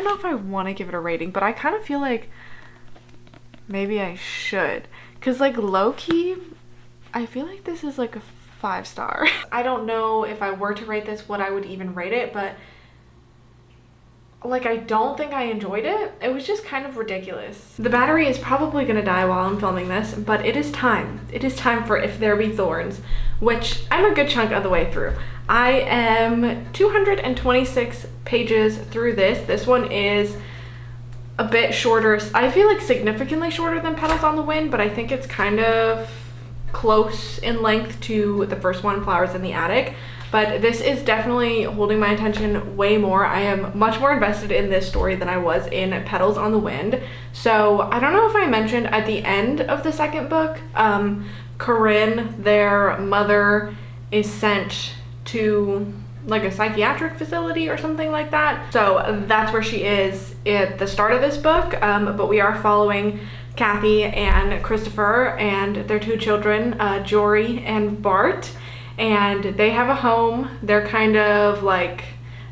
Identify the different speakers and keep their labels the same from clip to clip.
Speaker 1: know if I want to give it a rating, but I kind of feel like maybe I should. Because like low-key, I feel like this is like a 5-star. I don't know if I were to rate this what I would even rate it, but like I don't think I enjoyed it. It was just kind of ridiculous. The battery is probably gonna die while I'm filming this, but it is time. It is time for If There Be Thorns, which I'm a good chunk of the way through. I am 226 pages through this. This one is a bit shorter. I feel like significantly shorter than Petals on the Wind, but I think it's kind of close in length to the first one, Flowers in the Attic. But this is definitely holding my attention way more. I am much more invested in this story than I was in Petals on the Wind. So I don't know if I mentioned at the end of the second book, Corinne, their mother, is sent to like a psychiatric facility or something like that. So that's where she is at the start of this book. But we are following Kathy and Christopher and their 2 children, Jory and Bart. And they have a home. They're kind of like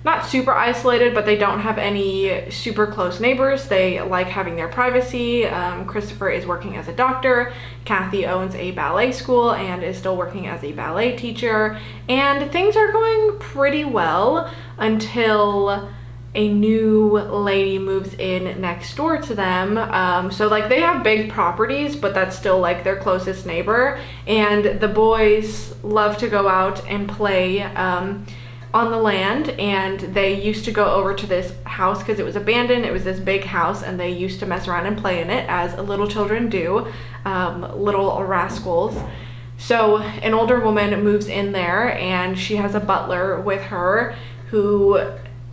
Speaker 1: not super isolated, but they don't have any super close neighbors. They like having their privacy. Christopher is working as a doctor. Kathy owns a ballet school and is still working as a ballet teacher. And things are going pretty well until a new lady moves in next door to them. So like they have big properties, but that's still like their closest neighbor. And the boys love to go out and play on the land, and they used to go over to this house because it was abandoned. It was this big house, and they used to mess around and play in it, as little children do, little rascals. So an older woman moves in there, and she has a butler with her who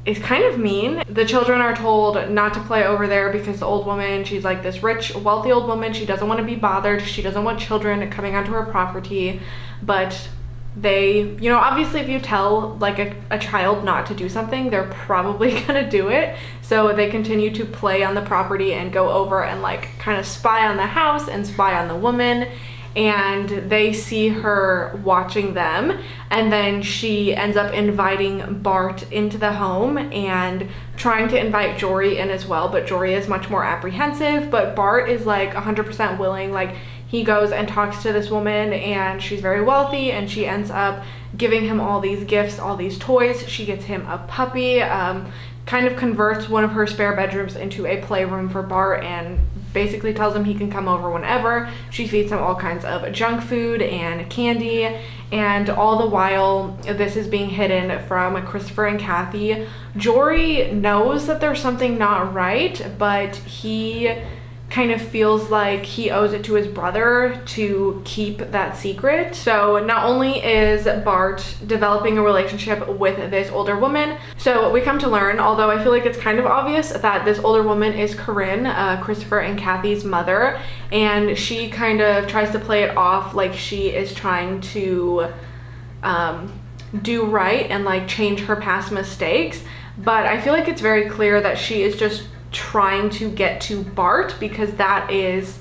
Speaker 1: is kind of mean. The children are told not to play over there because the old woman, she's like this rich, wealthy old woman. She doesn't want to be bothered. She doesn't want children coming onto her property. But they, you know, obviously if you tell like a child not to do something, they're probably gonna do it. So they continue to play on the property and go over and like kind of spy on the house and spy on the woman. And they see her watching them, and then she ends up inviting Bart into the home and trying to invite Jory in as well, but Jory is much more apprehensive. But Bart is like 100% willing. Like he goes and talks to this woman, and she's very wealthy, and she ends up giving him all these gifts, all these toys. She gets him a puppy, kind of converts one of her spare bedrooms into a playroom for Bart, and basically tells him he can come over whenever. She feeds him all kinds of junk food and candy, and all the while this is being hidden from Christopher and Kathy. Jory knows that there's something not right, but he kind of feels like he owes it to his brother to keep that secret. So not only is Bart developing a relationship with this older woman, so we come to learn, although I feel like it's kind of obvious, that this older woman is Corinne, Christopher and Kathy's mother, and she kind of tries to play it off like she is trying to do right and like change her past mistakes. But I feel like it's very clear that she is just trying to get to Bart because that is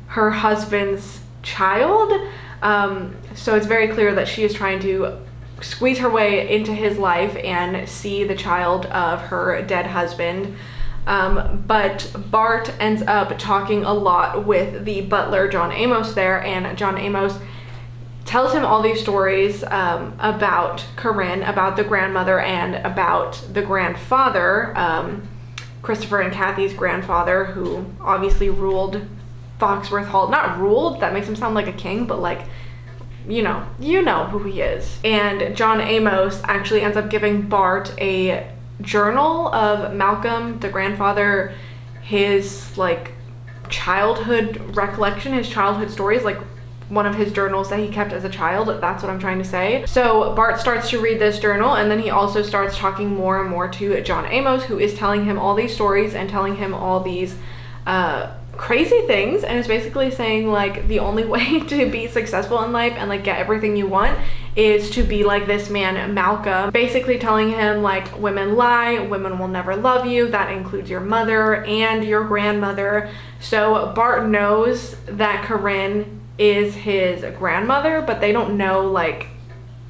Speaker 1: her husband's child. So it's very clear that she is trying to squeeze her way into his life and see the child of her dead husband. But Bart ends up talking a lot with the butler, John Amos, there, and John Amos tells him all these stories about Corinne, about the grandmother, and about the grandfather, Christopher and Kathy's grandfather, who obviously ruled Foxworth Hall. Not ruled, that makes him sound like a king, but like, you know who he is. And John Amos actually ends up giving Bart a journal of Malcolm, the grandfather, his like childhood recollection, his childhood stories, like one of his journals that he kept as a child. That's what I'm trying to say. So Bart starts to read this journal, and then he also starts talking more and more to John Amos, who is telling him all these stories and telling him all these crazy things, and is basically saying like the only way to be successful in life and like get everything you want is to be like this man Malcolm, basically telling him like women lie, women will never love you, that includes your mother and your grandmother. So Bart knows that Corinne is his grandmother, but they don't know like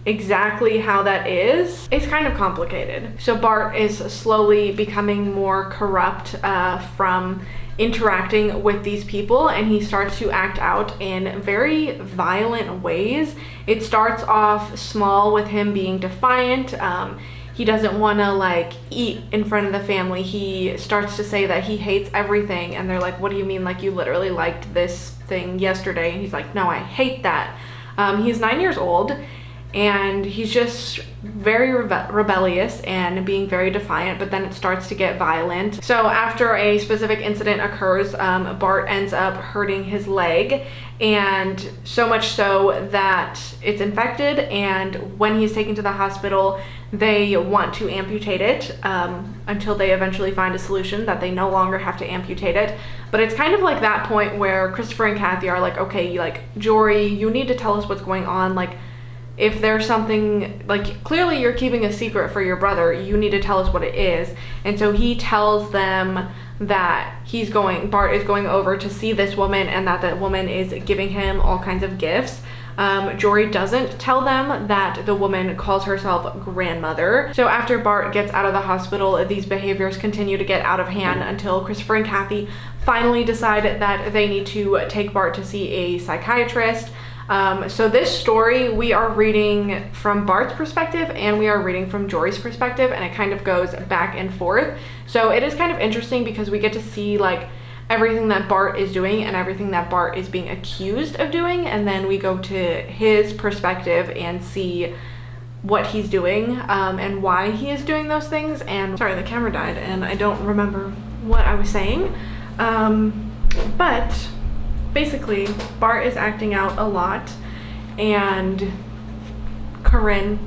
Speaker 1: exactly how that is, it's kind of complicated. So Bart is slowly becoming more corrupt from interacting with these people, and he starts to act out in very violent ways. It starts off small with him being defiant. He doesn't want to like eat in front of the family. He starts to say that he hates everything, and they're like, what do you mean, like you literally liked this thing yesterday? And he's like, no, I hate that. He's 9 years old, and he's just very rebellious and being very defiant, but then it starts to get violent. So after a specific incident occurs, Bart ends up hurting his leg, and so much so that it's infected, and when he's taken to the hospital, they want to amputate it until they eventually find a solution that they no longer have to amputate it. But it's kind of like that point where Christopher and Kathy are like, okay, like, Jory, you need to tell us what's going on. Like, if there's something, like, clearly you're keeping a secret for your brother, you need to tell us what it is. And so he tells them that Bart is going over to see this woman, and that woman is giving him all kinds of gifts. Jory doesn't tell them that the woman calls herself grandmother. So after Bart gets out of the hospital, these behaviors continue to get out of hand until Christopher and Kathy finally decide that they need to take Bart to see a psychiatrist. So this story, we are reading from Bart's perspective and we are reading from Jory's perspective, and it kind of goes back and forth. So it is kind of interesting because we get to see like everything that Bart is doing and everything that Bart is being accused of doing, and then we go to his perspective and see what he's doing and why he is doing those things. And sorry, the camera died and I don't remember what I was saying, but basically Bart is acting out a lot, and Corinne,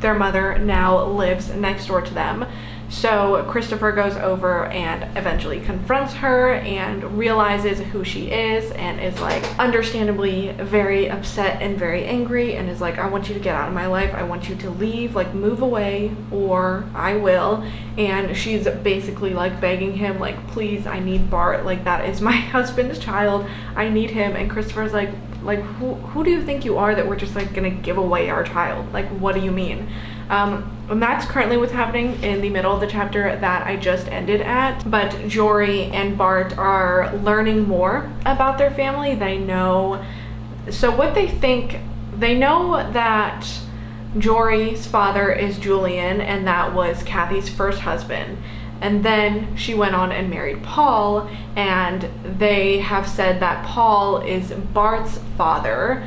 Speaker 1: their mother, now lives next door to them. So Christopher goes over and eventually confronts her and realizes who she is, and is like understandably very upset and very angry, and is like, I want you to get out of my life. I want you to leave, like move away or I will. And she's basically like begging him, like, please, I need Bart. Like, that is my husband's child. I need him. And Christopher's like who do you think you are that we're just like gonna give away our child? Like, what do you mean? And that's currently what's happening in the middle of the chapter that I just ended at. But Jory and Bart are learning more about their family. They know, so what they think, they know that Jory's father is Julian, and that was Kathy's first husband. And then she went on and married Paul, and they have said that Paul is Bart's father.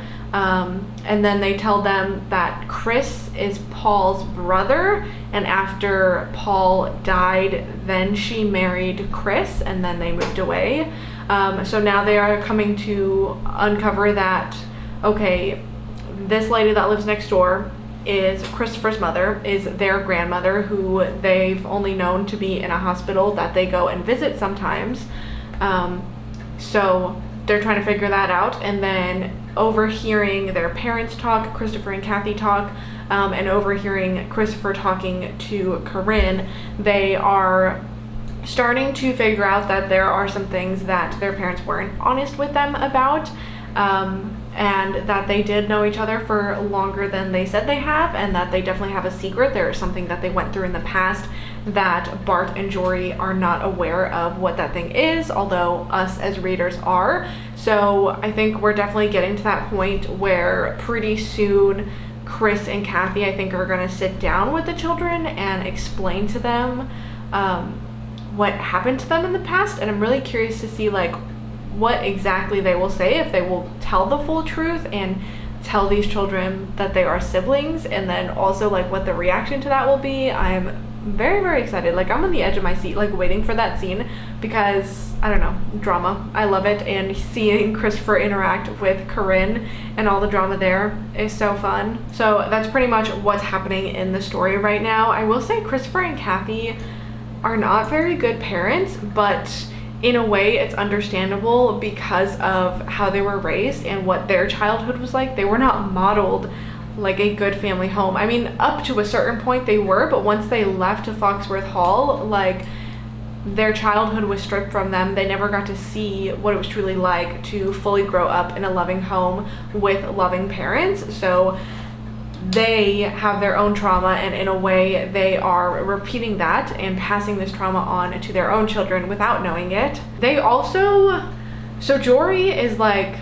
Speaker 1: And then they tell them that Chris is Paul's brother, and after Paul died, then she married Chris, and then they moved away. So now they are coming to uncover that, okay, this lady that lives next door is Christopher's mother, is their grandmother, who they've only known to be in a hospital that they go and visit sometimes. So they're trying to figure that out, and then overhearing their parents talk, Christopher and Kathy talk, and overhearing Christopher talking to Corinne, they are starting to figure out that there are some things that their parents weren't honest with them about, and that they did know each other for longer than they said they have, and that they definitely have a secret. There is something that they went through in the past that Bart and Jory are not aware of what that thing is, although us as readers are. So I think we're definitely getting to that point where pretty soon Chris and Kathy, I think, are going to sit down with the children and explain to them what happened to them in the past. And I'm really curious to see like what exactly they will say, if they will tell the full truth and tell these children that they are siblings, and then also like what the reaction to that will be. I'm very, very excited. Like, I'm on the edge of my seat, like waiting for that scene, because I don't know, drama, I love it. And seeing Christopher interact with Corinne and all the drama there is so fun. So that's pretty much what's happening in the story right now. I will say Christopher and Kathy are not very good parents, but in a way it's understandable because of how they were raised and what their childhood was like. They were not modeled like a good family home. I mean, up to a certain point they were, but once they left to Foxworth Hall, like, their childhood was stripped from them. They never got to see what it was truly like to fully grow up in a loving home with loving parents. So they have their own trauma, and in a way they are repeating that and passing this trauma on to their own children without knowing it. They also, so Jory is like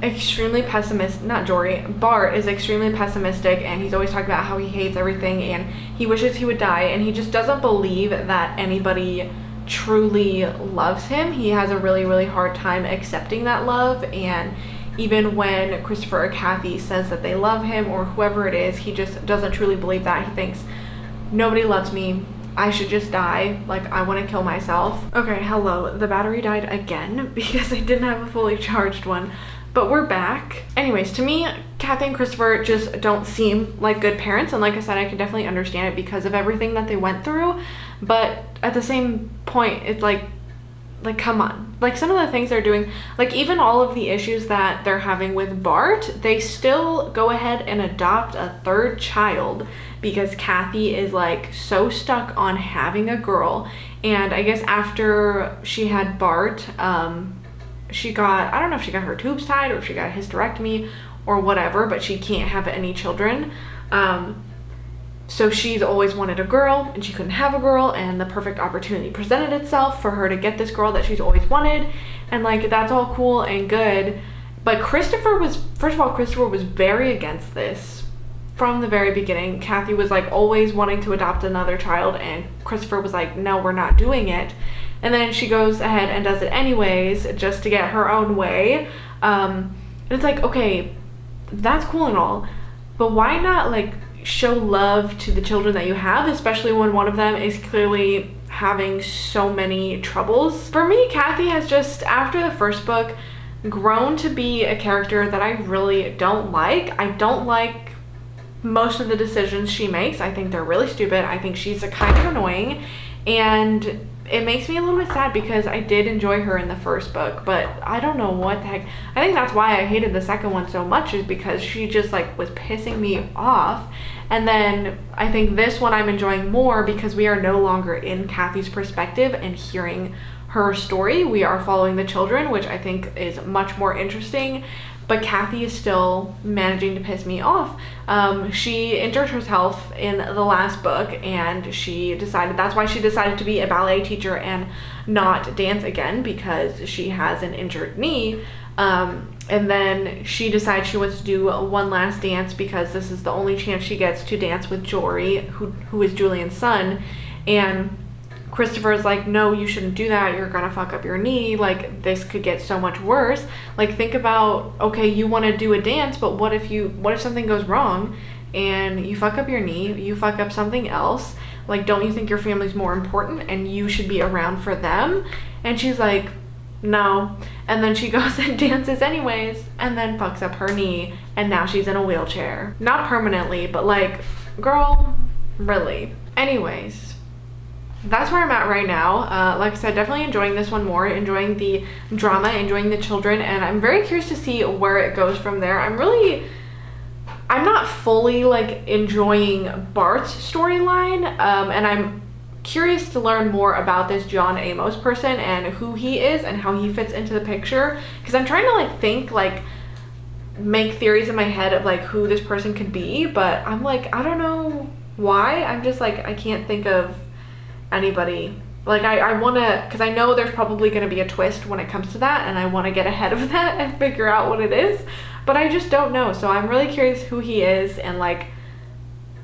Speaker 1: extremely pessimistic, not Jory, Bart is extremely pessimistic, and he's always talking about how he hates everything and he wishes he would die, and he just doesn't believe that anybody truly loves him. He has a really, really hard time accepting that love, and even when Christopher or Kathy says that they love him, or whoever it is, he just doesn't truly believe that. He thinks, nobody loves me, I should just die, like I want to kill myself. Okay, hello, the battery died again because I didn't have a fully charged one, but we're back. Anyways, to me, Kathy and Christopher just don't seem like good parents, and like I said, I can definitely understand it because of everything that they went through, but at the same point, it's like come on, like some of the things they're doing, like even all of the issues that they're having with Bart, they still go ahead and adopt a third child because Kathy is like so stuck on having a girl. And I guess after she had Bart, she got, I don't know if she got her tubes tied or if she got a hysterectomy or whatever, but she can't have any children. So she's always wanted a girl, and she couldn't have a girl, and the perfect opportunity presented itself for her to get this girl that she's always wanted, and like that's all cool and good. But Christopher was, first of all, Christopher was very against this from the very beginning. Kathy was like always wanting to adopt another child, and Christopher was like, no, we're not doing it. And then she goes ahead and does it anyways, just to get her own way. And it's like, okay, that's cool and all, but why not like show love to the children that you have, especially when one of them is clearly having so many troubles. For me, Kathy has just, after the first book, grown to be a character that I really don't like. I don't like most of the decisions she makes. I think they're really stupid. I think she's a kind of annoying, and it makes me a little bit sad because I did enjoy her in the first book, but I don't know what the heck. I think that's why I hated the second one so much, is because she just like was pissing me off. And then I think this one I'm enjoying more because we are no longer in Kathy's perspective and hearing her story. We are following the children, which I think is much more interesting. But Kathy is still managing to piss me off. She injured herself in the last book, and she decided, that's why she decided to be a ballet teacher and not dance again, because she has an injured knee. And then she decides she wants to do one last dance because this is the only chance she gets to dance with Jory, who is Julian's son. And Christopher is like, no, you shouldn't do that, you're gonna fuck up your knee, like this could get so much worse. Like think about, okay, you want to do a dance, but what if something goes wrong and you fuck up your knee, you fuck up something else, like don't you think your family's more important and you should be around for them? And she's like, no. And then she goes and dances anyways, and then fucks up her knee, and now she's in a wheelchair. Not permanently, but like, girl, really. Anyways, that's where I'm at right now. Like I said, definitely enjoying this one more, enjoying the drama, enjoying the children, and I'm very curious to see where it goes from there. I'm not fully like enjoying Bart's storyline, and I'm curious to learn more about this John Amos person and who he is and how he fits into the picture, because I'm trying to like think, like make theories in my head of like who this person could be, but I'm like, I don't know why. I'm just like, I can't think of anybody. Like I want to, because I know there's probably going to be a twist when it comes to that, and I want to get ahead of that and figure out what it is, but I just don't know. So I'm really curious who he is and like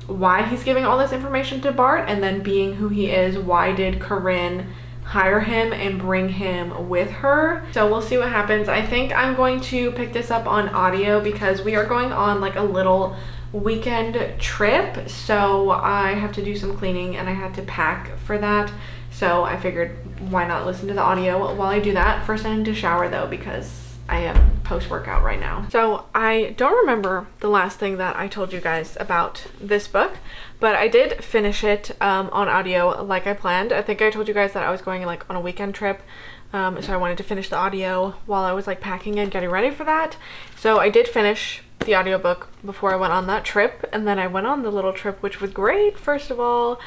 Speaker 1: why he's giving all this information to Bart, and then being who he is, why did Corinne hire him and bring him with her? So we'll see what happens. I think I'm going to pick this up on audio because we are going on like a little weekend trip, so I have to do some cleaning and I had to pack for that, so I figured why not listen to the audio while I do that. First I need to shower though because I am post-workout right now. So I don't remember the last thing that I told you guys about this book, but I did finish it on audio like I planned. I think I told you guys that I was going like on a weekend trip, so I wanted to finish the audio while I was like packing and getting ready for that. So I did finish the audiobook before I went on that trip, and then I went on the little trip, which was great. First of all,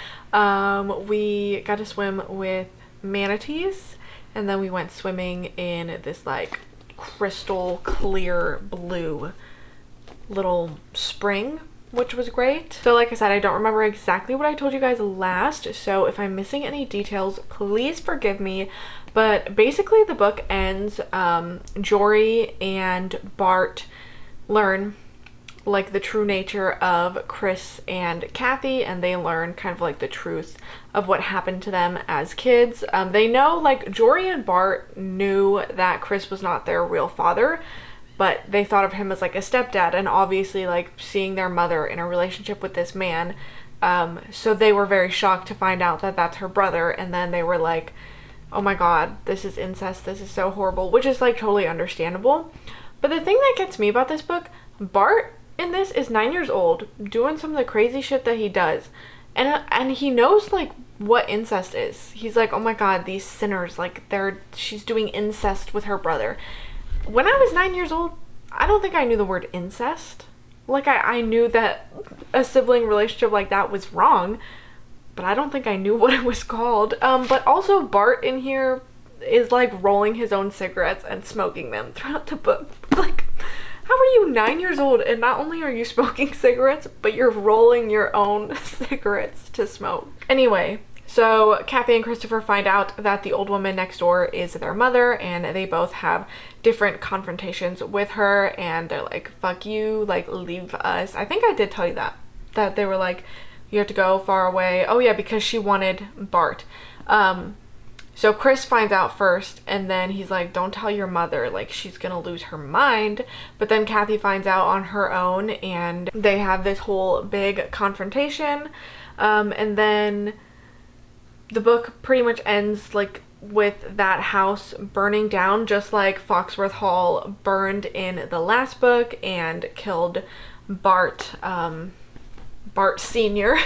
Speaker 1: we got to swim with manatees, and then we went swimming in this like crystal clear blue little spring which was great. So like I said, I don't remember exactly what I told you guys last, so if I'm missing any details, please forgive me. But basically the book ends, Jory and Bart learn like the true nature of Chris and Kathy, and they learn kind of like the truth of what happened to them as kids. They know, like, Jory and Bart knew that Chris was not their real father, but they thought of him as like a stepdad, and obviously like seeing their mother in a relationship with this man, so they were very shocked to find out that that's her brother, and then they were like, oh my god, this is incest, this is so horrible, which is like totally understandable. But the thing that gets me about this book, Bart in this is 9 years old, doing some of the crazy shit that he does, and he knows like what incest is. He's like, oh my god, these sinners, like she's doing incest with her brother. When I was 9 years old, I don't think I knew the word incest. Like, I knew that a sibling relationship like that was wrong, but I don't think I knew what it was called. But also Bart in here is like rolling his own cigarettes and smoking them throughout the book. Like, how are you 9 years old and not only are you smoking cigarettes, but you're rolling your own cigarettes to smoke? Anyway, so Kathy and Christopher find out that the old woman next door is their mother, and they both have different confrontations with her, and they're like, fuck you, like, leave us. I think I did tell you that they were like, you have to go far away. Oh yeah, because she wanted Bart. So Chris finds out first, and then he's like, don't tell your mother, like, she's gonna lose her mind. But then Kathy finds out on her own, and they have this whole big confrontation, and then the book pretty much ends like with that house burning down, just like Foxworth Hall burned in the last book and killed Bart, Bart Sr.,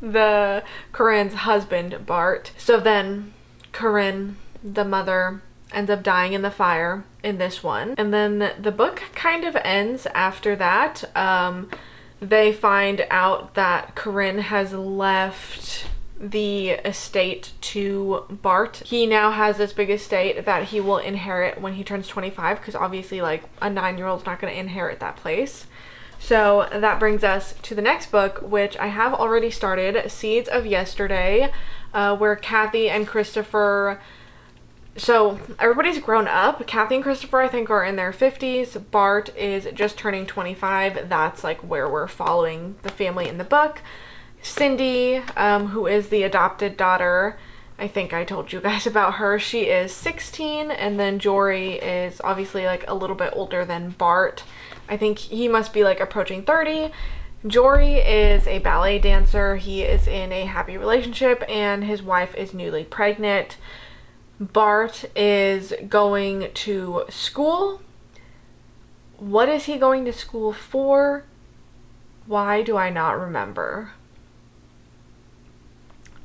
Speaker 1: the Corinne's husband, Bart. So then Corinne, the mother, ends up dying in the fire in this one. And then the book kind of ends after that. They find out that Corinne has left the estate to Bart. He now has this big estate that he will inherit when he turns 25, because obviously like a 9-year-old's not going to inherit that place. So that brings us to the next book, which I have already started, Seeds of Yesterday, where Kathy and Christopher, so everybody's grown up. Kathy and Christopher, I think, are in their 50s. Bart is just turning 25. That's like where we're following the family in the book. Cindy, who is the adopted daughter, I think I told you guys about her. She is 16, and then Jory is obviously like a little bit older than Bart. I think he must be like approaching 30. Jory is a ballet dancer. He is in a happy relationship, and his wife is newly pregnant. Bart is going to school. What is he going to school for? Why do I not remember?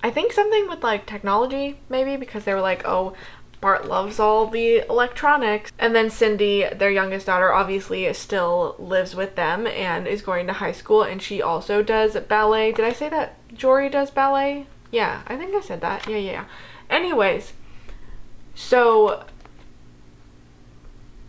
Speaker 1: I think something with like technology, maybe, because they were like, oh, Bart loves all the electronics. And then Cindy, their youngest daughter, obviously still lives with them and is going to high school, and she also does ballet. Did I say that Jory does ballet? Yeah, I think I said that. Yeah. Anyways, so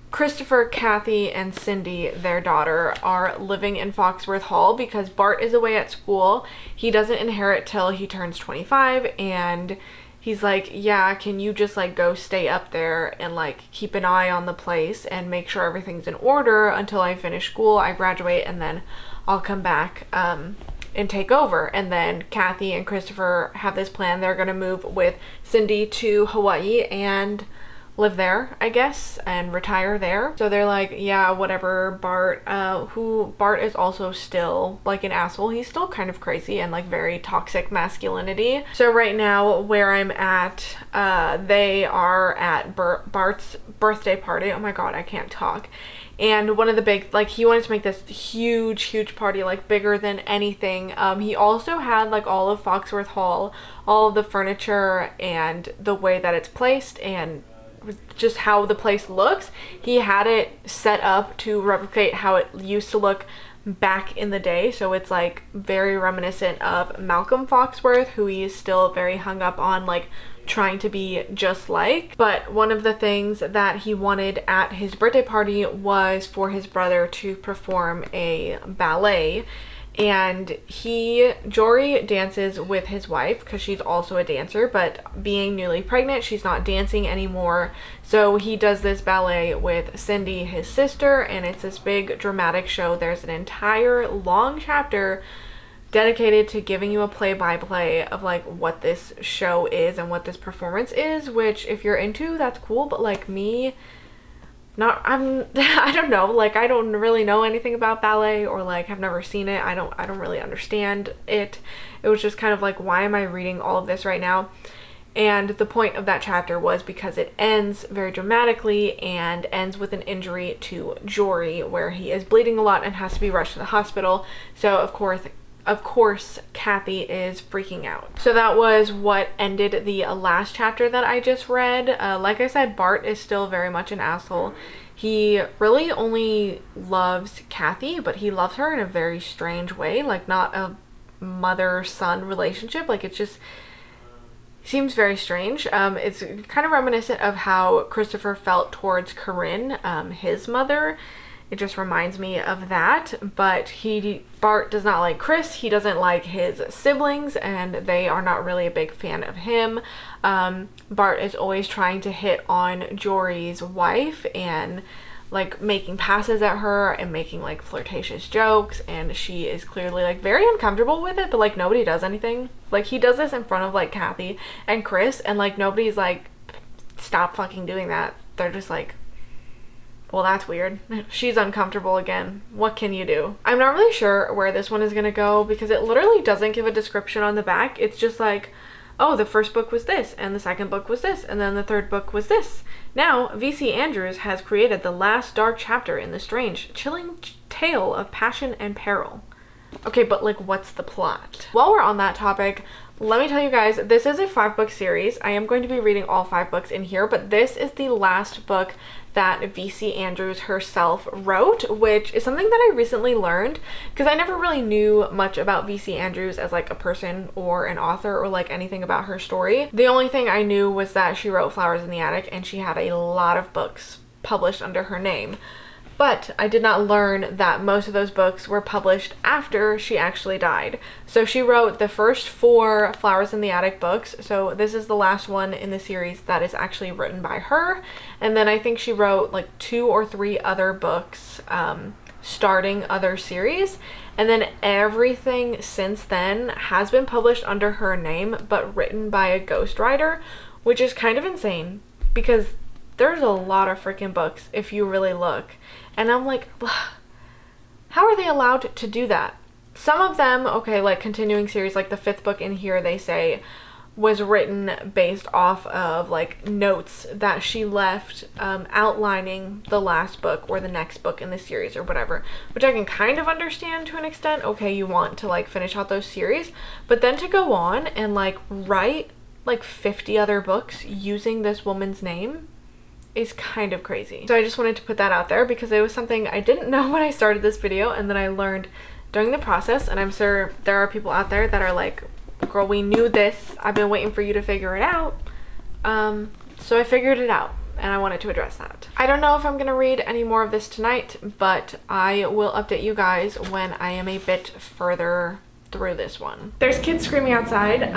Speaker 1: Christopher, Kathy, and Cindy, their daughter, are living in Foxworth Hall because Bart is away at school. He doesn't inherit till he turns 25, and he's like, yeah, can you just like go stay up there and like keep an eye on the place and make sure everything's in order until I finish school, I graduate, and then I'll come back and take over. And then Kathy and Christopher have this plan. They're gonna move with Cindy to Hawaii and live there, I guess, and retire there. So they're like, yeah, whatever. Bart, who Bart is also still like an asshole. He's still kind of crazy and like very toxic masculinity. So right now where I'm at, they are at Bart's birthday party. Oh my god, I can't talk. And one of the big, like, he wanted to make this huge party, like bigger than anything. He also had like all of Foxworth Hall, all of the furniture and the way that it's placed and just how the place looks. He had it set up to replicate how it used to look back in the day, so it's like very reminiscent of Malcolm Foxworth, who he is still very hung up on, like trying to be just like. But one of the things that he wanted at his birthday party was for his brother to perform a ballet, and Jory dances with his wife because she's also a dancer, but being newly pregnant, she's not dancing anymore. So he does this ballet with Cindy, his sister, and it's this big dramatic show. There's an entire long chapter dedicated to giving you a play-by-play of like what this show is and what this performance is, which if you're into, that's cool, but like me, I don't know, like I don't really know anything about ballet, or like have never seen it. I don't really understand it. It was just kind of like, why am I reading all of this right now? And the point of that chapter was because it ends very dramatically and ends with an injury to Jory where he is bleeding a lot and has to be rushed to the hospital. So of course Kathy is freaking out. So that was what ended the last chapter that I just read. Like I said, Bart is still very much an asshole. He really only loves Kathy, but he loves her in a very strange way, like not a mother-son relationship. Like it just seems very strange. It's kind of reminiscent of how Christopher felt towards Corinne, his mother. It just reminds me of that, but Bart does not like Chris. He doesn't like his siblings, and they are not really a big fan of him. Bart is always trying to hit on Jory's wife and like making passes at her and making like flirtatious jokes, and she is clearly like very uncomfortable with it, but like nobody does anything. Like he does this in front of like Kathy and Chris, and like nobody's like, stop fucking doing that. They're just like, well, that's weird. She's uncomfortable again. What can you do? I'm not really sure where this one is gonna go because it literally doesn't give a description on the back. It's just like, oh, the first book was this, and the second book was this, and then the third book was this. Now, V.C. Andrews has created the last dark chapter in the strange, chilling tale of passion and peril. Okay, but like, what's the plot? While we're on that topic, let me tell you guys, this is a 5-book series. I am going to be reading all 5 books in here, but this is the last book that V.C. Andrews herself wrote, which is something that I recently learned because I never really knew much about V.C. Andrews as like a person or an author or like anything about her story. The only thing I knew was that she wrote Flowers in the Attic and she had a lot of books published under her name. But I did not learn that most of those books were published after she actually died. So she wrote the first 4 Flowers in the Attic books. So this is the last one in the series that is actually written by her. And then I think she wrote like 2 or 3 other books starting other series. And then everything since then has been published under her name, but written by a ghostwriter, which is kind of insane because there's a lot of freaking books if you really look. And I'm like, how are they allowed to do that? Some of them, okay, like continuing series, like the 5th book in here, they say was written based off of like notes that she left outlining the last book or the next book in the series or whatever, which I can kind of understand to an extent. Okay, you want to like finish out those series, but then to go on and like write like 50 other books using this woman's name is kind of crazy. So I just wanted to put that out there because it was something I didn't know when I started this video, and then I learned during the process, and I'm sure there are people out there that are like, girl, we knew this. I've been waiting for you to figure it out. So I figured it out, and I wanted to address that. I don't know if I'm gonna read any more of this tonight, but I will update you guys when I am a bit further through this one. There's kids screaming outside.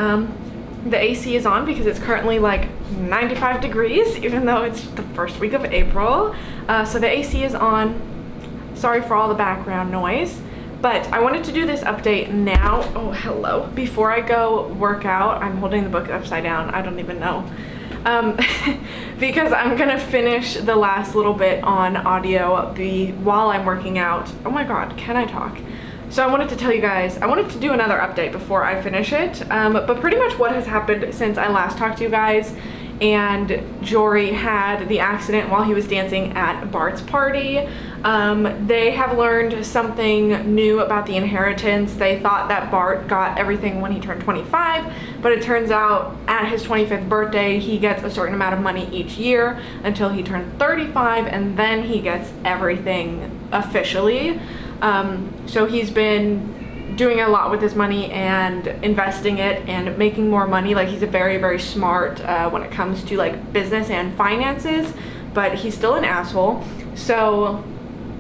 Speaker 1: The AC is on because it's currently like 95 degrees, even though it's the first week of April. So the AC is on. Sorry for all the background noise, but I wanted to do this update now. Oh, hello. Before I go work out, I'm holding the book upside down. I don't even know. Because I'm gonna finish the last little bit on audio while I'm working out. Oh my God, can I talk? So I wanted to tell you guys, I wanted to do another update before I finish it, but pretty much what has happened since I last talked to you guys and Jory had the accident while he was dancing at Bart's party. They have learned something new about the inheritance. They thought that Bart got everything when he turned 25, but it turns out at his 25th birthday, he gets a certain amount of money each year until he turned 35, and then he gets everything officially. So he's been doing a lot with his money and investing it and making more money. Like, he's a very, very smart when it comes to like business and finances, but he's still an asshole. So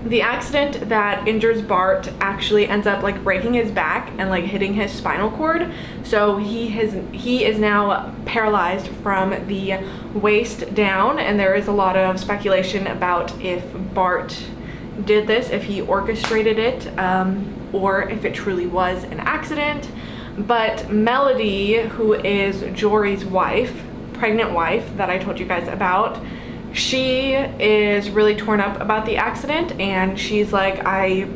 Speaker 1: The accident that injures Bart actually ends up like breaking his back and like hitting his spinal cord. So he is now paralyzed from the waist down, and there is a lot of speculation about if Bart did this, if he orchestrated it, or if it truly was an accident. But Melody, who is Jory's wife, pregnant wife that I told you guys about, she is really torn up about the accident, and she's like, I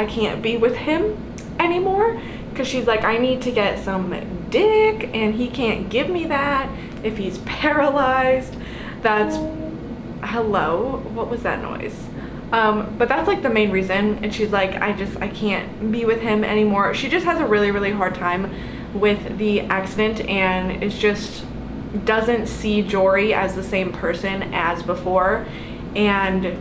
Speaker 1: can't be with him anymore, because she's like, I need to get some dick and he can't give me that if he's paralyzed. That's, hello, what was that noise? But that's like the main reason, and she's like, I can't be with him anymore. She just has a really hard time with the accident, and is just doesn't see Jory as the same person as before, and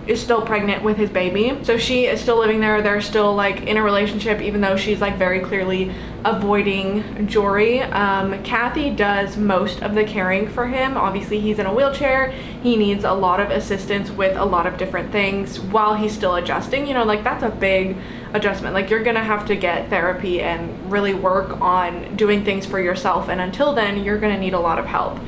Speaker 1: is still pregnant with his baby. So she is still living there. They're still like in a relationship, even though she's like very clearly avoiding Jory. Kathy does most of the caring for him. Obviously he's in a wheelchair. He needs a lot of assistance with a lot of different things while he's still adjusting. You know, like that's a big adjustment. Like you're gonna have to get therapy and really work on doing things for yourself, and until then you're gonna need a lot of help.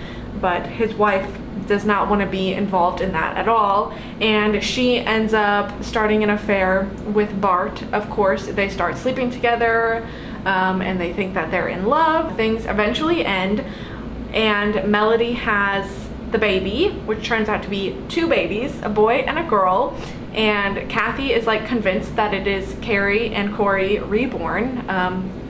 Speaker 1: But his wife does not want to be involved in that at all, and she ends up starting an affair with Bart. Of course, they start sleeping together, and they think that they're in love. Things eventually end, and Melody has the baby, which turns out to be 2 babies, a boy and a girl, and Kathy is like convinced that it is Carrie and Corey reborn,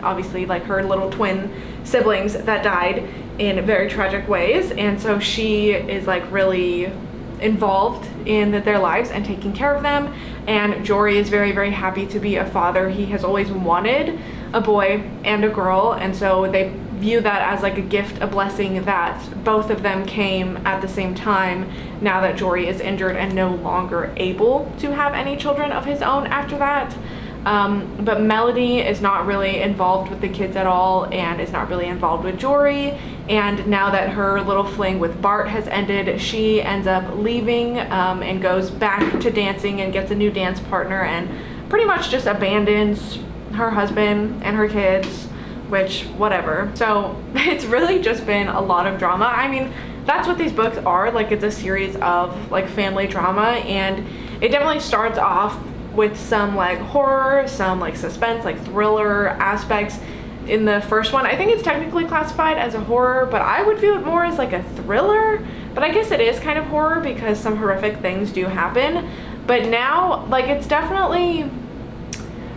Speaker 1: obviously like her little twin siblings that died in very tragic ways, and so she is like really involved in their lives and taking care of them. And Jory is very happy to be a father. He has always wanted a boy and a girl, and so they view that as like a gift, a blessing, that both of them came at the same time, now that Jory is injured and no longer able to have any children of his own after that. But Melody is not really involved with the kids at all, and is not really involved with Jory. And now that her little fling with Bart has ended, she ends up leaving, and goes back to dancing and gets a new dance partner, and pretty much just abandons her husband and her kids, which, whatever. So it's really just been a lot of drama. I mean, that's what these books are. Like, it's a series of like family drama, and it definitely starts off with some like horror, some like suspense, like thriller aspects. In the first one, I think it's technically classified as a horror, but I would view it more as like a thriller. But I guess it is kind of horror because some horrific things do happen. But now, like, it's definitely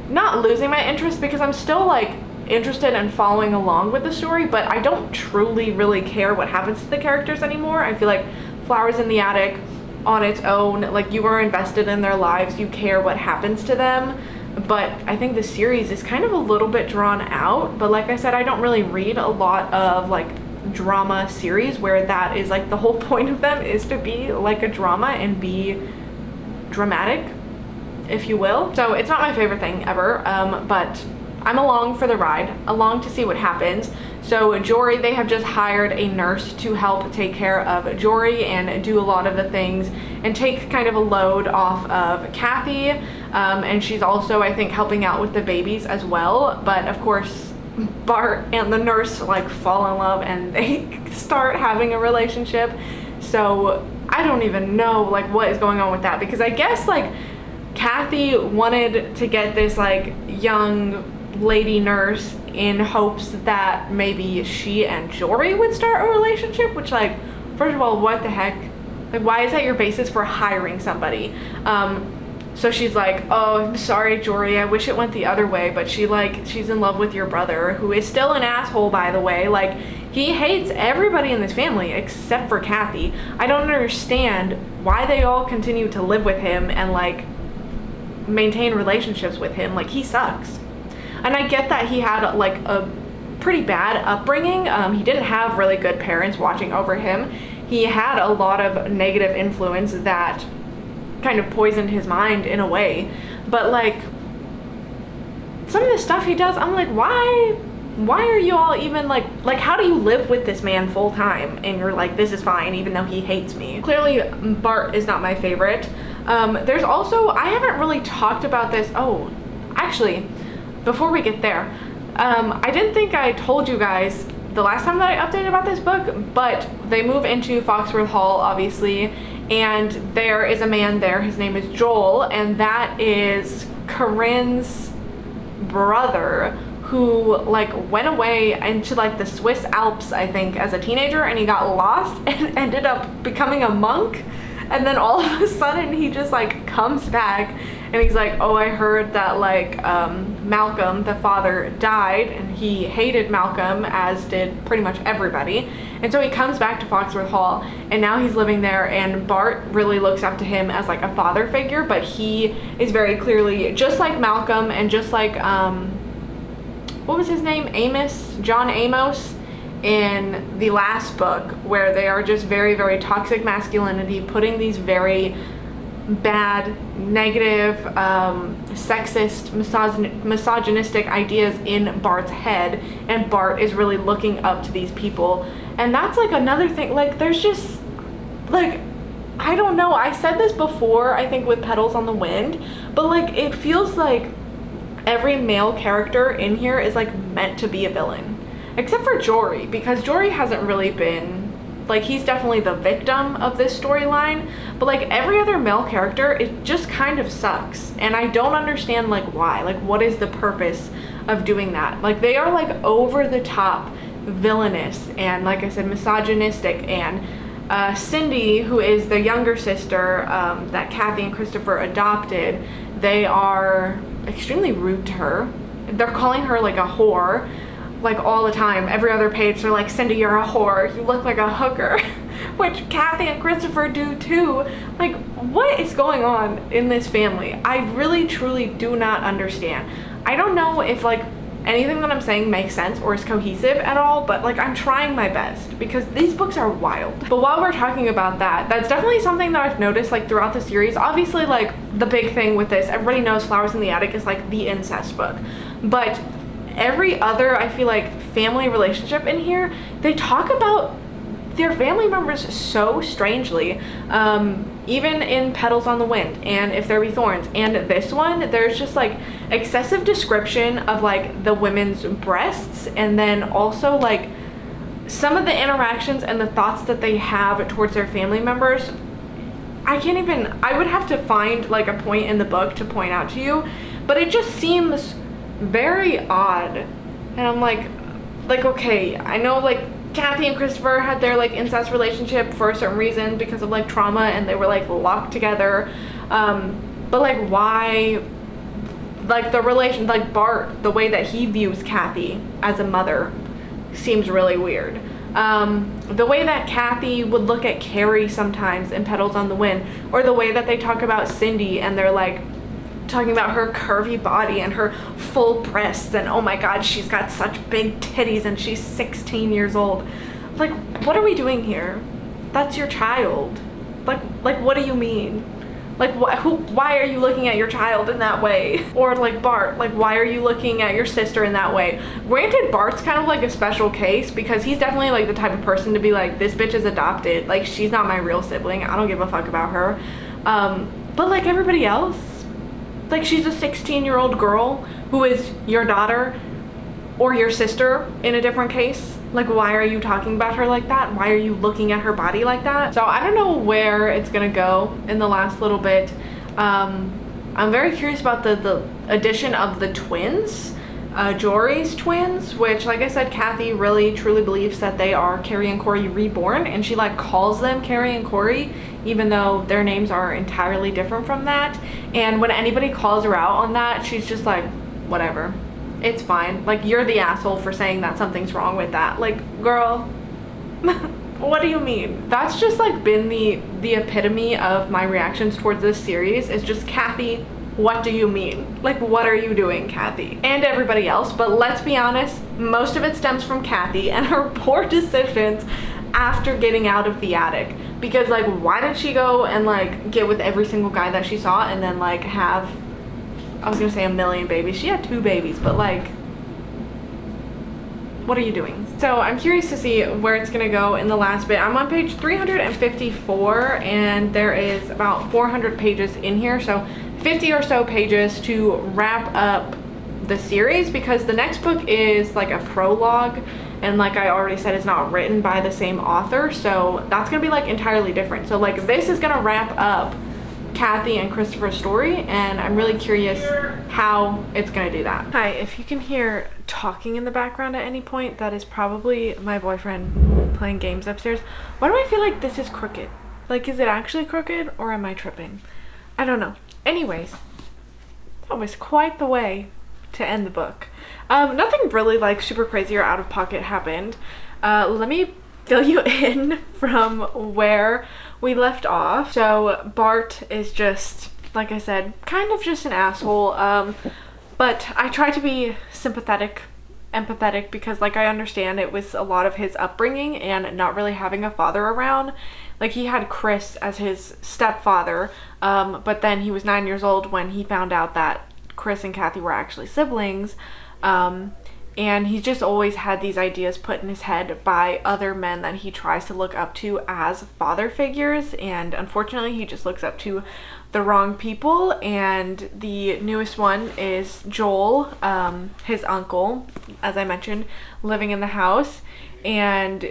Speaker 1: not losing my interest, because I'm still like interested in following along with the story, but I don't truly really care what happens to the characters anymore. I feel like Flowers in the Attic on its own, like, you are invested in their lives, you care what happens to them. But I think the series is kind of a little bit drawn out. But like I said, I don't really read a lot of like drama series where that is like the whole point of them, is to be like a drama and be dramatic, if you will. So it's not my favorite thing ever, but I'm along for the ride, along to see what happens. So Jory, they have just hired a nurse to help take care of Jory and do a lot of the things and take kind of a load off of Kathy. And she's also, I think, helping out with the babies as well. But of course, Bart and the nurse like fall in love and they start having a relationship. So I don't even know like what is going on with that, because I guess like Kathy wanted to get this like young lady nurse in hopes that maybe she and Jory would start a relationship, which, like, first of all, what the heck? Like, why is that your basis for hiring somebody? So she's like, oh, I'm sorry, Jory, I wish it went the other way, but she's in love with your brother, who is still an asshole, by the way. Like, he hates everybody in this family except for Kathy. I don't understand why they all continue to live with him and like maintain relationships with him. Like, he sucks. And I get that he had like a pretty bad upbringing. He didn't have really good parents watching over him. He had a lot of negative influence that kind of poisoned his mind in a way. But like, some of the stuff he does, I'm like, why are you all even like how do you live with this man full time and you're like, this is fine even though he hates me? Clearly Bart is not my favorite. There's also, I haven't really talked about this. Oh, actually, before we get there, I didn't think I told you guys the last time that I updated about this book, but they move into Foxworth Hall, obviously, and there is a man there. His name is Joel, and that is Corinne's brother, who like went away into like the Swiss Alps, I think, as a teenager, and he got lost and ended up becoming a monk. And then all of a sudden he just like comes back and he's like, oh, I heard that like Malcolm, the father, died, and he hated Malcolm, as did pretty much everybody. And so he comes back to Foxworth Hall, and now he's living there, and Bart really looks up to him as like a father figure, but he is very clearly, just like Malcolm and just like, what was his name? John Amos, in the last book, where they are just very, very toxic masculinity, putting these very bad, negative, sexist, misogynistic ideas in Bart's head, and Bart is really looking up to these people. And that's like another thing, like there's just like, I don't know, I said this before, I think, with Petals on the Wind, but like it feels like every male character in here is like meant to be a villain, except for Jory, because Jory hasn't really been, like, he's definitely the victim of this storyline, but like every other male character, it just kind of sucks, and I don't understand like why, like what is the purpose of doing that? Like they are like over the top villainous and, like I said, misogynistic, and Cindy, who is the younger sister that Kathy and Christopher adopted, they are extremely rude to her. They're calling her like a whore, like all the time. Every other page they're like, Cindy, you're a whore, you look like a hooker, which Kathy and Christopher do too. Like, what is going on in this family? I really truly do not understand. I don't know if like anything that I'm saying makes sense or is cohesive at all, but like I'm trying my best, because these books are wild. But while we're talking about that, that's definitely something that I've noticed like throughout the series. Obviously, like the big thing with this, everybody knows Flowers in the Attic is like the incest book, but every other, I feel like, family relationship in here, they talk about their family members so strangely. Even in Petals on the Wind and If There Be Thorns and this one, there's just like excessive description of like the women's breasts, and then also like some of the interactions and the thoughts that they have towards their family members. I would have to find like a point in the book to point out to you, but it just seems very odd. And I'm like, okay, I know like Kathy and Christopher had their like incest relationship for a certain reason, because of like trauma, and they were like locked together, but like why, like the relation, like Bart, the way that he views Kathy as a mother seems really weird. The way that Kathy would look at Carrie sometimes in Petals on the Wind, or the way that they talk about Cindy, and they're like talking about her curvy body and her full breasts, and oh my god, she's got such big titties and she's 16 years old. Like, what are we doing here? That's your child. Like what do you mean? Like, why are you looking at your child in that way? Or like Bart, like why are you looking at your sister in that way? Granted, Bart's kind of like a special case, because he's definitely like the type of person to be like, this bitch is adopted, like she's not my real sibling, I don't give a fuck about her. But like everybody else, like she's a 16-year-old girl who is your daughter or your sister in a different case. Like, why are you talking about her like that? Why are you looking at her body like that? So I don't know where it's gonna go in the last little bit. I'm very curious about the addition of the twins, Jory's twins, which, like I said, Kathy really truly believes that they are Carrie and Corey reborn, and she like calls them Carrie and Corey, even though their names are entirely different from that. And when anybody calls her out on that, she's just like, whatever, it's fine. Like, you're the asshole for saying that something's wrong with that. Like, girl, what do you mean? That's just like been the epitome of my reactions towards this series, is just Kathy, what do you mean? Like, what are you doing, Kathy? And everybody else, but let's be honest, most of it stems from Kathy and her poor decisions after getting out of the attic. Because like, why did she go and like get with every single guy that she saw and then like have, I was gonna say a million babies, she had 2 babies, but like, What are you doing? So I'm curious to see where it's gonna go in the last bit. I'm on page 354 and there is about 400 pages in here. So 50 or so pages to wrap up the series, because the next book is like a prologue, and like I already said, it's not written by the same author, so that's gonna be like entirely different. So like this is gonna wrap up Kathy and Christopher's story, and I'm really curious how it's gonna do that. Hi, if you can hear talking in the background at any point, that is probably my boyfriend playing games upstairs. Why do I feel like this is crooked? Like, is it actually crooked or am I tripping? I don't know. Anyways, that was quite the way to end the book. Nothing really like super crazy or out of pocket happened. Let me fill you in from where we left off. So Bart is just, like I said, kind of just an asshole, but I try to be sympathetic, empathetic, because like I understand it was a lot of his upbringing and not really having a father around. Like he had Chris as his stepfather, but then he was 9 years old when he found out that Chris and Kathy were actually siblings, and he's just always had these ideas put in his head by other men that he tries to look up to as father figures, and unfortunately he just looks up to the wrong people. And the newest one is Joel, his uncle, as I mentioned, living in the house, and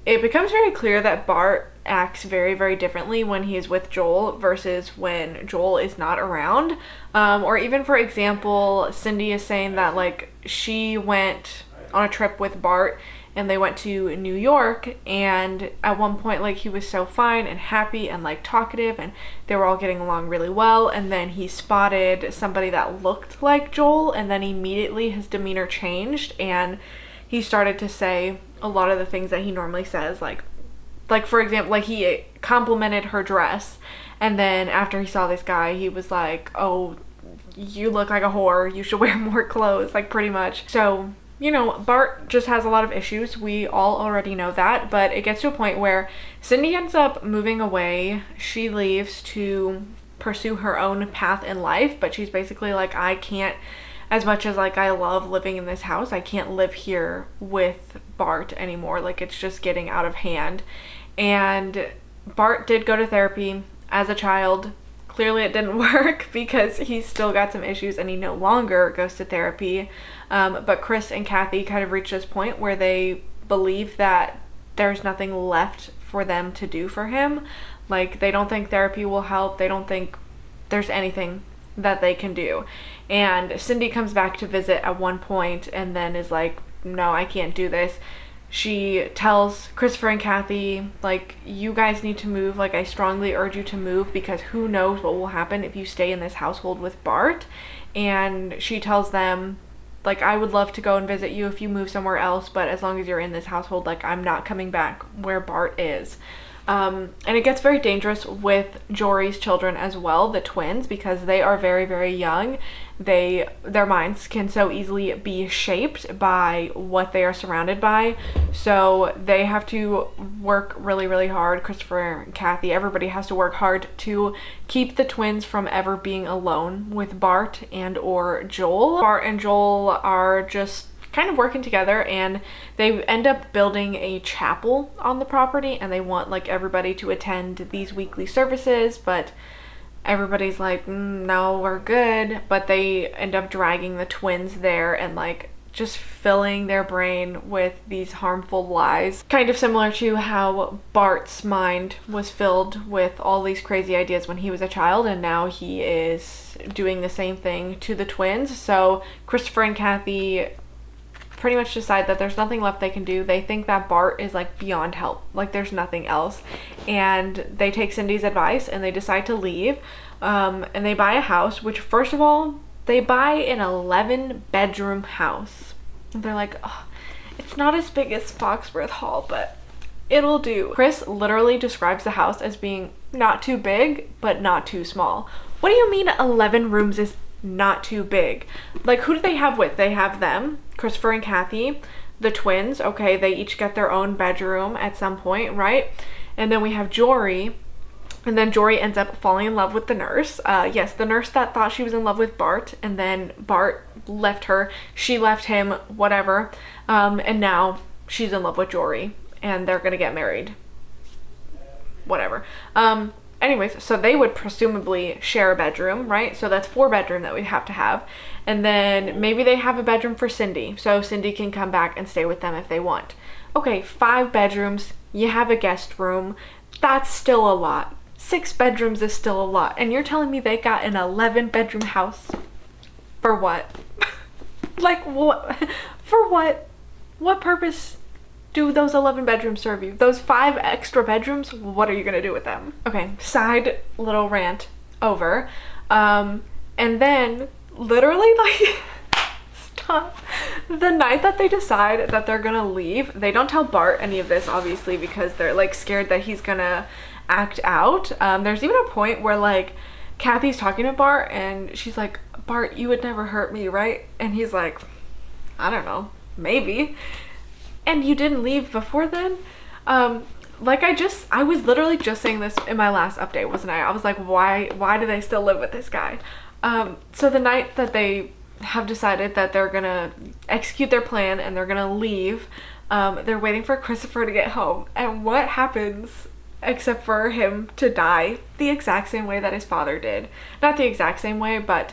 Speaker 1: it becomes very clear that Bart acts very, very differently when he is with Joel versus when Joel is not around. Or even, for example, Cindy is saying that like she went on a trip with Bart and they went to New York, and at one point like he was so fine and happy and like talkative and they were all getting along really well, and then he spotted somebody that looked like Joel, and then immediately his demeanor changed and he started to say a lot of the things that he normally says, like for example, like he complimented her dress, and then after he saw this guy he was like, oh, you look like a whore, you should wear more clothes, like pretty much. So, you know, Bart just has a lot of issues. We all already know that, but it gets to a point where Cindy ends up moving away. She leaves to pursue her own path in life, but she's basically like, I can't, as much as like I love living in this house, I can't live here with Bart anymore. Like it's just getting out of hand. And Bart did go to therapy as a child. Clearly it didn't work because he's still got some issues and he no longer goes to therapy. But Chris and Kathy kind of reached this point where they believe that there's nothing left for them to do for him. Like they don't think therapy will help. They don't think there's anything that they can do. And Cindy comes back to visit at one point and then is like, no, I can't do this. She tells Christopher and Kathy, like, you guys need to move. Like, I strongly urge you to move because who knows what will happen if you stay in this household with Bart. And she tells them, like, I would love to go and visit you if you move somewhere else, but as long as you're in this household, like, I'm not coming back where Bart is. And it gets very dangerous with Jory's children as well, the twins, because they are very, very young. Their minds can so easily be shaped by what they are surrounded by. So they have to work really, really hard. Christopher and Kathy, everybody has to work hard to keep the twins from ever being alone with Bart and or Joel. Bart and Joel are just kind of working together, and they end up building a chapel on the property, and they want like everybody to attend these weekly services, but everybody's like, no, we're good. But they end up dragging the twins there and like just filling their brain with these harmful lies, kind of similar to how Bart's mind was filled with all these crazy ideas when he was a child, and now he is doing the same thing to the twins. So Christopher and Kathy pretty much decide that there's nothing left they can do. They think that Bart is like beyond help, like there's nothing else, and they take Cindy's advice and they decide to leave, and they buy a house, which first of all, they buy an 11-bedroom house. And they're like, oh, it's not as big as Foxworth Hall, but it'll do. Chris literally describes the house as being not too big but not too small. What do you mean 11 rooms is not too big? Like, who do they have with? They have them, Christopher and Kathy, the twins. Okay, they each get their own bedroom at some point, right? And then we have Jory, And then Jory ends up falling in love with the nurse. Yes, the nurse that thought she was in love with Bart, and then Bart left her, she left him, whatever. And now she's in love with Jory, and they're gonna get married. Whatever. Anyways, so they would presumably share a bedroom, right? So that's 4 bedroom that we have to have. And then maybe they have a bedroom for Cindy, so Cindy can come back and stay with them if they want. Okay, 5 bedrooms, you have a guest room. That's still a lot. 6 bedrooms is still a lot. And you're telling me they got an 11 bedroom house? For what? Like, what? For what? What purpose do those 11 bedrooms serve you? Those 5 extra bedrooms, what are you gonna do with them? Okay, side little rant over. And then literally, like, stop. The night that they decide that they're gonna leave, they don't tell Bart any of this, obviously, because they're like scared that he's gonna act out. There's even a point where like Kathy's talking to Bart and she's like, Bart, you would never hurt me, right? And he's like, I don't know, maybe. And you didn't leave before then? Like I was literally just saying this in my last update, wasn't I? I was like, why do they still live with this guy? So the night that they have decided that they're gonna execute their plan and they're gonna leave, they're waiting for Christopher to get home. And what happens except for him to die the exact same way that his father did? Not the exact same way, but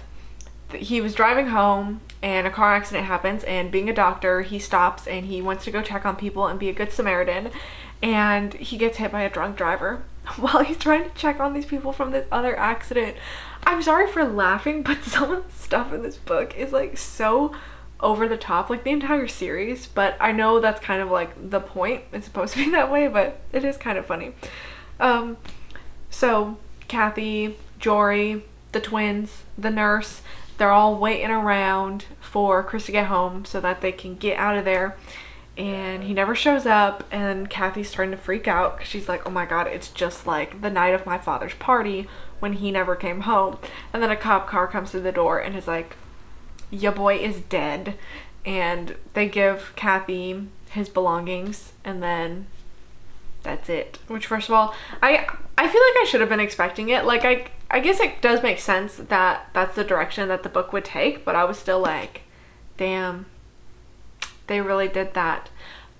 Speaker 1: he was driving home and a car accident happens, and being a doctor, he stops and he wants to go check on people and be a good Samaritan, and he gets hit by a drunk driver while he's trying to check on these people from this other accident. I'm sorry for laughing, but some of the stuff in this book is like so over the top, like the entire series, but I know that's kind of like the point. It's supposed to be that way, but it is kind of funny. So Kathy, Jory, the twins, the nurse, they're all waiting around for Chris to get home so that they can get out of there, and he never shows up, and Kathy's starting to freak out because she's like, oh my god, it's just like the night of my father's party when he never came home. And then a cop car comes to the door and is like, your boy is dead. And they give Kathy his belongings, and then that's it. Which, first of all, I feel like I should have been expecting it. Like, I guess it does make sense that that's the direction that the book would take, but I was still like, damn, they really did that.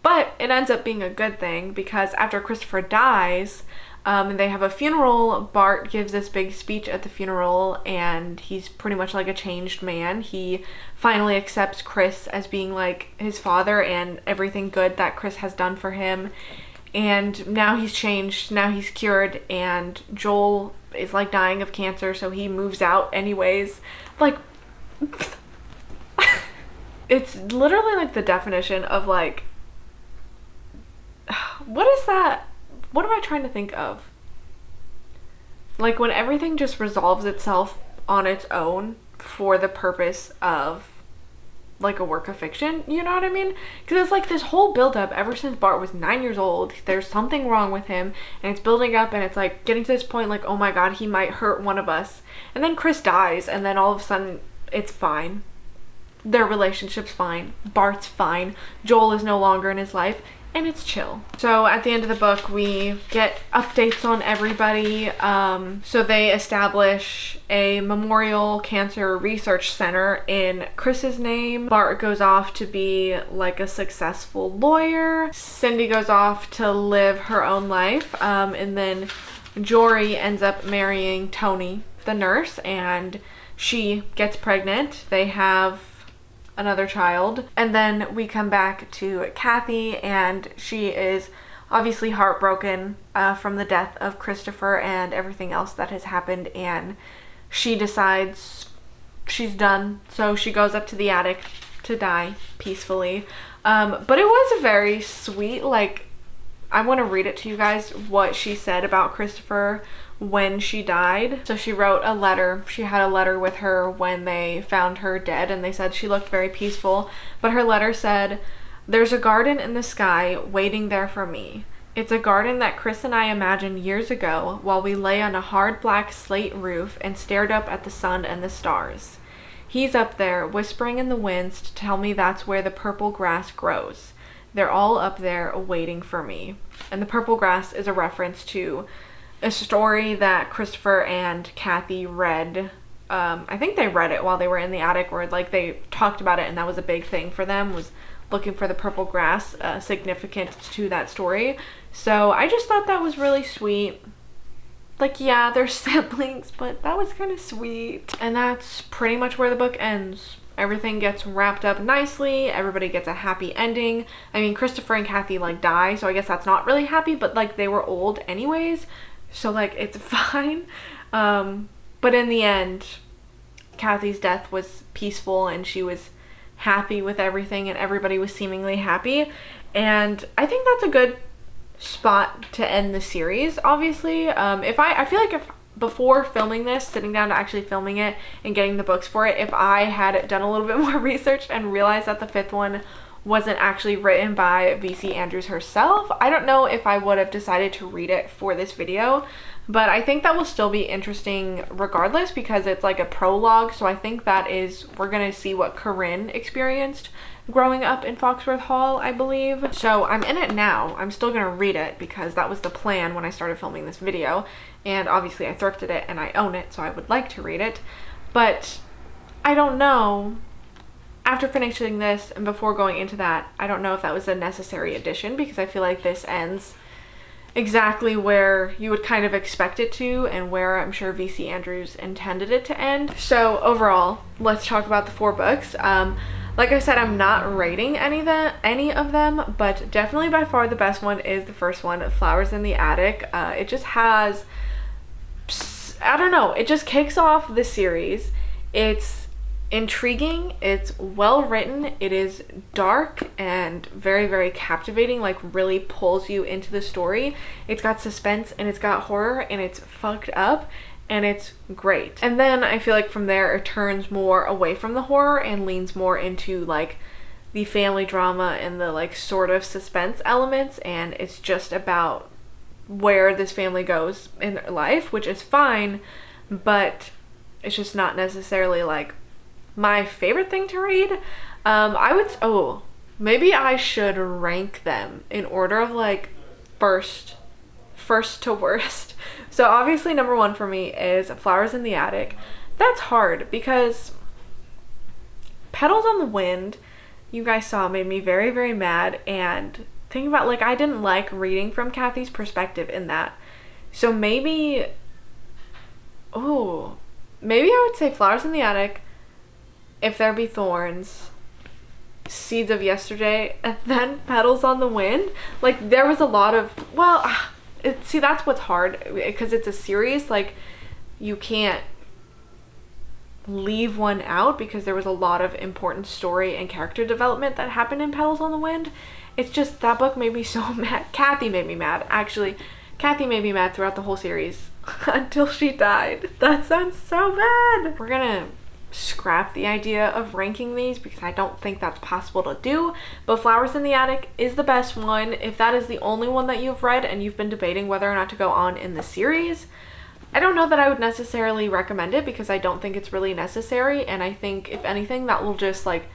Speaker 1: But it ends up being a good thing, because after Christopher dies, and they have a funeral, Bart gives this big speech at the funeral, and he's pretty much like a changed man. He finally accepts Chris as being like his father and everything good that Chris has done for him. And now he's changed, now he's cured, and Joel is like dying of cancer, so he moves out anyways. Like, it's literally like the definition of like, what is that? What am I trying to think of? Like when everything just resolves itself on its own for the purpose of like a work of fiction, you know what I mean? Because it's like this whole build-up ever since Bart was 9 years old. There's something wrong with him, and it's building up, and it's like getting to this point like, oh my god, he might hurt one of us. And then Chris dies, and then all of a sudden it's fine. Their relationship's fine. Bart's fine. Joel is no longer in his life, and it's chill. So at the end of the book, we get updates on everybody. So they establish a Memorial Cancer Research Center in Chris's name. Bart goes off to be like a successful lawyer. Cindy goes off to live her own life. And then Jory ends up marrying Tony, the nurse, and she gets pregnant. They have another child, and then we come back to Kathy, and she is obviously heartbroken from the death of Christopher and everything else that has happened, and she decides she's done, so she goes up to the attic to die peacefully. But it was a very sweet, like, I want to read it to you guys what she said about Christopher when she died. So she wrote a letter. She had a letter with her when they found her dead, and they said she looked very peaceful. But her letter said, "There's a garden in the sky waiting there for me. It's a garden that Chris and I imagined years ago while we lay on a hard black slate roof and stared up at the sun and the stars. He's up there whispering in the winds to tell me that's where the purple grass grows. They're all up there waiting for me." And the purple grass is a reference to a story that Christopher and Kathy read. I think they read it while they were in the attic, or like they talked about it, and that was a big thing for them, was looking for the purple grass, significant to that story. So I just thought that was really sweet. Like, yeah, they're siblings, but that was kind of sweet. And that's pretty much where the book ends. Everything gets wrapped up nicely. Everybody gets a happy ending. I mean, Christopher and Kathy like die, so I guess that's not really happy, but like they were old anyways, so like it's fine. But in the end, Kathy's death was peaceful and she was happy with everything and everybody was seemingly happy. And I think that's a good spot to end the series, obviously. I feel like if before filming this, sitting down to actually filming it and getting the books for it, if I had done a little bit more research and realized that the 5th one wasn't actually written by V.C. Andrews herself, I don't know if I would have decided to read it for this video. But I think that will still be interesting regardless, because it's like a prologue, so I think that is, we're gonna see what Corinne experienced growing up in Foxworth Hall, I believe. So I'm in it now. I'm still gonna read it because that was the plan when I started filming this video, and obviously I thrifted it and I own it, so I would like to read it. But I don't know, after finishing this and before going into that, I don't know if that was a necessary addition, because I feel like this ends exactly where you would kind of expect it to and where I'm sure V.C. Andrews intended it to end. So overall, let's talk about the 4 books. Like I said, I'm not rating any of them, but definitely by far the best one is the first one, Flowers in the Attic. It just has, I don't know, it just kicks off the series. It's intriguing, it's well written, it is dark and very, very captivating, like really pulls you into the story. It's got suspense and it's got horror and it's fucked up and it's great. And then I feel like from there it turns more away from the horror and leans more into like the family drama and the like sort of suspense elements, and it's just about where this family goes in their life, which is fine, but it's just not necessarily like my favorite thing to read. Maybe I should rank them in order of like first to worst. So obviously number 1 for me is Flowers in the Attic. That's hard because Petals on the Wind, you guys saw, made me very, very mad, and think about, like, I didn't like reading from Kathy's perspective in that. So maybe I would say Flowers in the Attic, If There Be Thorns, Seeds of Yesterday, and then Petals on the Wind. Like, there was a lot of, see, that's what's hard, because it's a series, like, you can't leave one out because there was a lot of important story and character development that happened in Petals on the Wind. It's just, that book made me so mad. Kathy made me mad. Actually, Kathy made me mad throughout the whole series until she died. That sounds so bad. We're gonna scrap the idea of ranking these because I don't think that's possible to do, but Flowers in the Attic is the best one. If that is the only one that you've read and you've been debating whether or not to go on in the series, I don't know that I would necessarily recommend it because I don't think it's really necessary, and I think if anything that will just like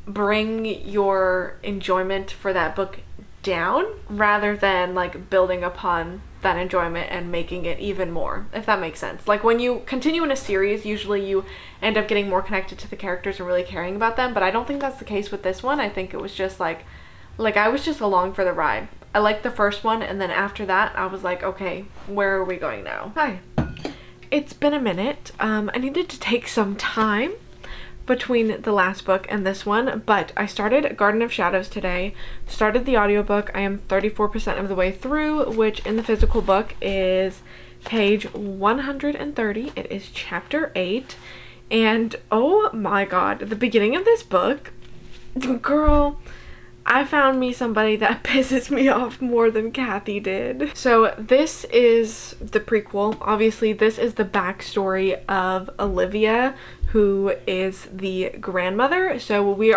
Speaker 1: bring your enjoyment for that book down rather than like building upon that enjoyment and making it even more, if that makes sense. Like, when you continue in a series, usually you end up getting more connected to the characters and really caring about them, but I don't think that's the case with this one. I think it was just like I was just along for the ride. I liked the first one, and then after that I was like, okay, where are we going now? Hi. It's been a minute. I needed to take some time between the last book and this one, but I started Garden of Shadows today, started the audiobook. I am 34% of the way through, which in the physical book is page 130. It is chapter 8, and oh my god, the beginning of this book, girl, I found me somebody that pisses me off more than Kathy did. So this is the prequel. Obviously, this is the backstory of Olivia, who is the grandmother. So we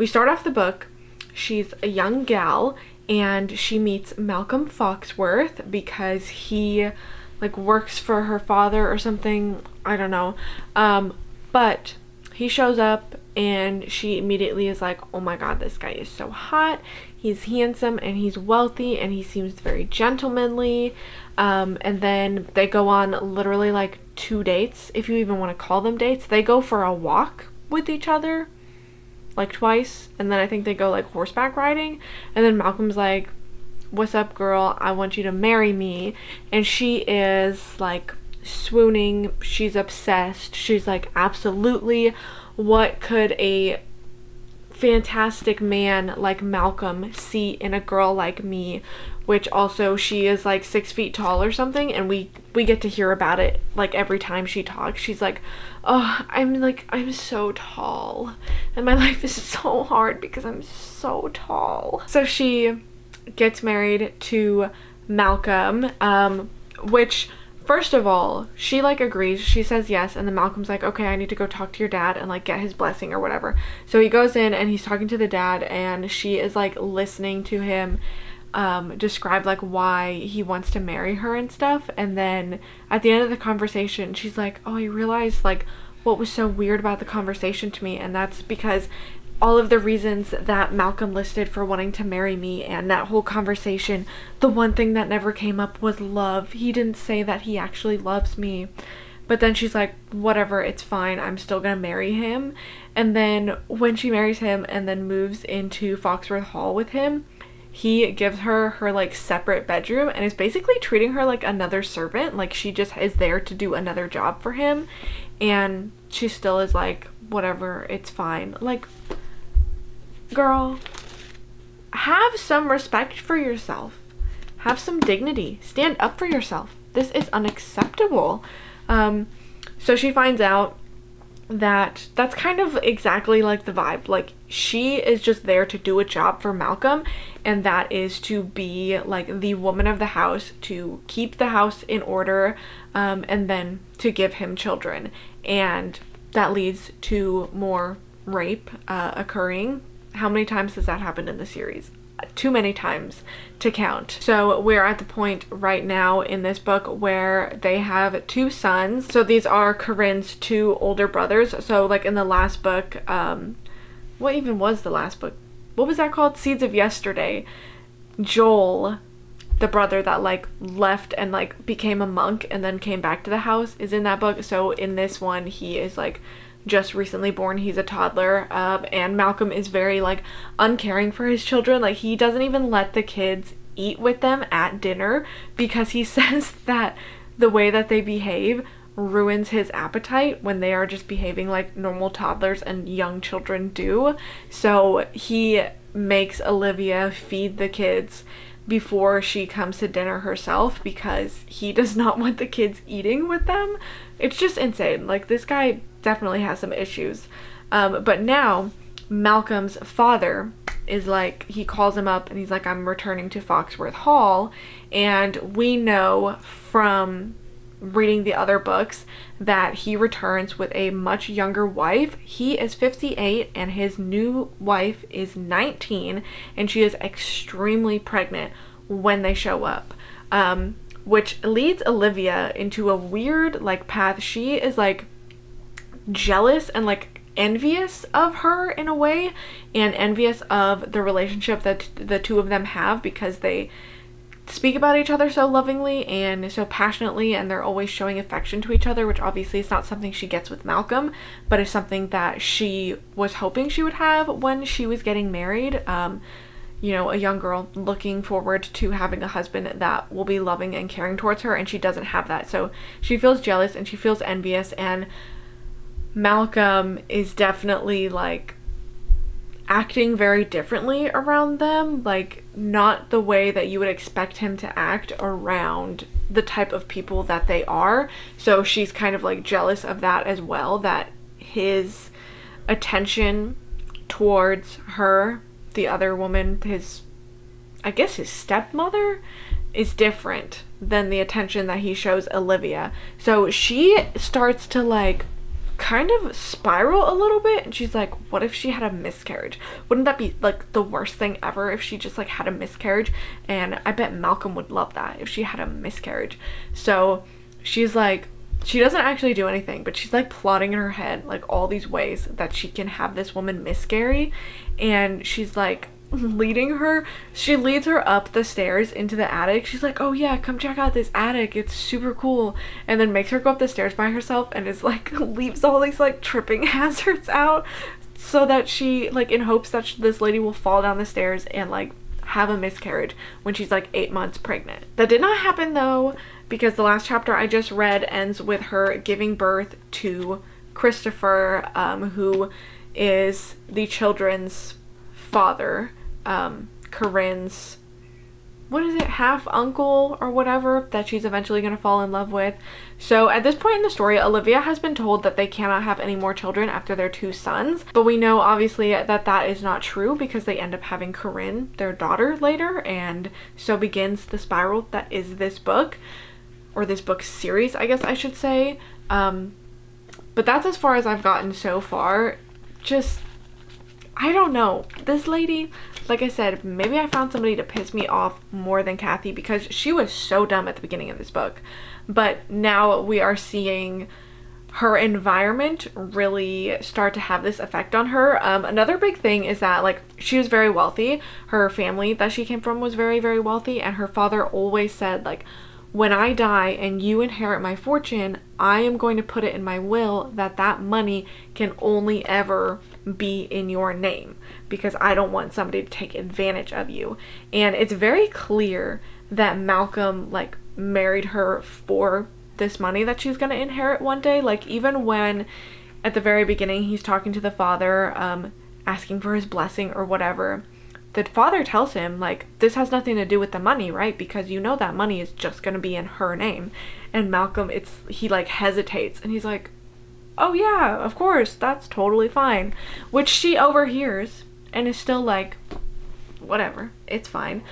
Speaker 1: start off the book, she's a young gal, and she meets Malcolm Foxworth because he like works for her father or something, I don't know. But he shows up and she immediately is like, oh my god, this guy is so hot, he's handsome, and he's wealthy, and he seems very gentlemanly. And then they go on literally like 2 dates, if you even want to call them dates. They go for a walk with each other like twice, and then I think they go like horseback riding, and then Malcolm's like, what's up, girl, I want you to marry me. And she is like swooning, she's obsessed, she's like, absolutely, what could a fantastic man like Malcolm see in a girl like me? Which also, she is like 6 feet tall or something, and we get to hear about it like every time she talks. She's like, oh, I'm so tall, and my life is so hard because I'm so tall. So she gets married to Malcolm, which, first of all, she like agrees, she says yes, and then Malcolm's like, okay, I need to go talk to your dad and like get his blessing or whatever. So he goes in and he's talking to the dad, and she is like listening to him describe like why he wants to marry her and stuff. And then at the end of the conversation, she's like, oh, I realized like what was so weird about the conversation to me, and that's because all of the reasons that Malcolm listed for wanting to marry me and that whole conversation, the one thing that never came up was love. He didn't say that he actually loves me. But then she's like, whatever, it's fine, I'm still gonna marry him. And then when she marries him and then moves into Foxworth Hall with him, he gives her like separate bedroom and is basically treating her like another servant. Like, she just is there to do another job for him, and she still is like, whatever, it's fine. Like, girl, have some respect for yourself, have some dignity, stand up for yourself. This is unacceptable. So she finds out that that's kind of exactly like the vibe. Like, she is just there to do a job for Malcolm, and that is to be like the woman of the house, to keep the house in order, and then to give him children. And that leads to more rape occurring. How many times has that happened in the series? Too many times to count. So we're at the point right now in this book where they have 2 sons. So these are Corinne's 2 older brothers. So like in the last book, what even was the last book? What was that called? Seeds of Yesterday. Joel, the brother that like left and like became a monk and then came back to the house, is in that book. So in this one, he is like just recently born, he's a toddler, and Malcolm is very like uncaring for his children. Like, he doesn't even let the kids eat with them at dinner because he says that the way that they behave ruins his appetite when they are just behaving like normal toddlers and young children do. So he makes Olivia feed the kids before she comes to dinner herself because he does not want the kids eating with them. It's just insane. Like, this guy definitely has some issues. But now Malcolm's father is like, he calls him up and he's like, I'm returning to Foxworth Hall. And we know from reading the other books that he returns with a much younger wife. He is 58 and his new wife is 19, and she is extremely pregnant when they show up, which leads Olivia into a weird like path. She is like jealous and like envious of her in a way, and envious of the relationship that the 2 of them have, because they speak about each other so lovingly and so passionately, and they're always showing affection to each other, which obviously is not something she gets with Malcolm, but is something that she was hoping she would have when she was getting married. You know, a young girl looking forward to having a husband that will be loving and caring towards her, and she doesn't have that. So she feels jealous and she feels envious, and Malcolm is definitely like acting very differently around them, like not the way that you would expect him to act around the type of people that they are. So she's kind of like jealous of that as well, that his attention towards her, the other woman, his, I guess his stepmother, is different than the attention that he shows Olivia. So she starts to like kind of spiral a little bit, and she's like, what if she had a miscarriage? Wouldn't that be like the worst thing ever if she just like had a miscarriage? And I bet Malcolm would love that if she had a miscarriage. So she's like, she doesn't actually do anything, but she's like plotting in her head like all these ways that she can have this woman miscarry, and she's like she leads her up the stairs into the attic. She's like, oh yeah, come check out this attic, it's super cool, and then makes her go up the stairs by herself and is like leaves all these like tripping hazards out so that she like in hopes that this lady will fall down the stairs and like have a miscarriage when she's like 8 months pregnant. That did not happen though, because the last chapter I just read ends with her giving birth to Christopher, who is the children's father, Corinne's, what is it, half uncle or whatever, that she's eventually going to fall in love with. So at this point in the story, Olivia has been told that they cannot have any more children after their 2 sons, but we know obviously that that is not true because they end up having Corinne, their daughter, later, and so begins the spiral that is this book, or this book series, I guess I should say. But that's as far as I've gotten so far. Just, I don't know. This lady, like I said, maybe I found somebody to piss me off more than Kathy because she was so dumb at the beginning of this book. But now we are seeing her environment really start to have this effect on her. Another big thing is that like she was very wealthy. Her family that she came from was very, very wealthy, and her father always said like, when I die and you inherit my fortune, I am going to put it in my will that that money can only ever be in your name because I don't want somebody to take advantage of you. And it's very clear that Malcolm like married her for this money that she's going to inherit one day. Like even when at the very beginning he's talking to the father, asking for his blessing or whatever, the father tells him like, this has nothing to do with the money, right? Because you know that money is just going to be in her name. And Malcolm, he like hesitates and he's like, oh yeah, of course, that's totally fine, which she overhears and is still like, whatever, it's fine.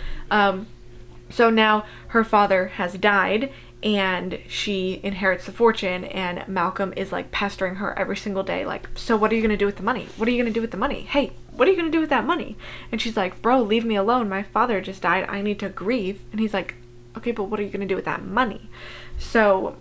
Speaker 1: So now her father has died and she inherits the fortune, and Malcolm is like pestering her every single day like, so what are you gonna do with the money? What are you gonna do with the money? Hey, what are you gonna do with that money? And she's like, bro, leave me alone, my father just died, I need to grieve. And he's like, okay, but what are you gonna do with that money? So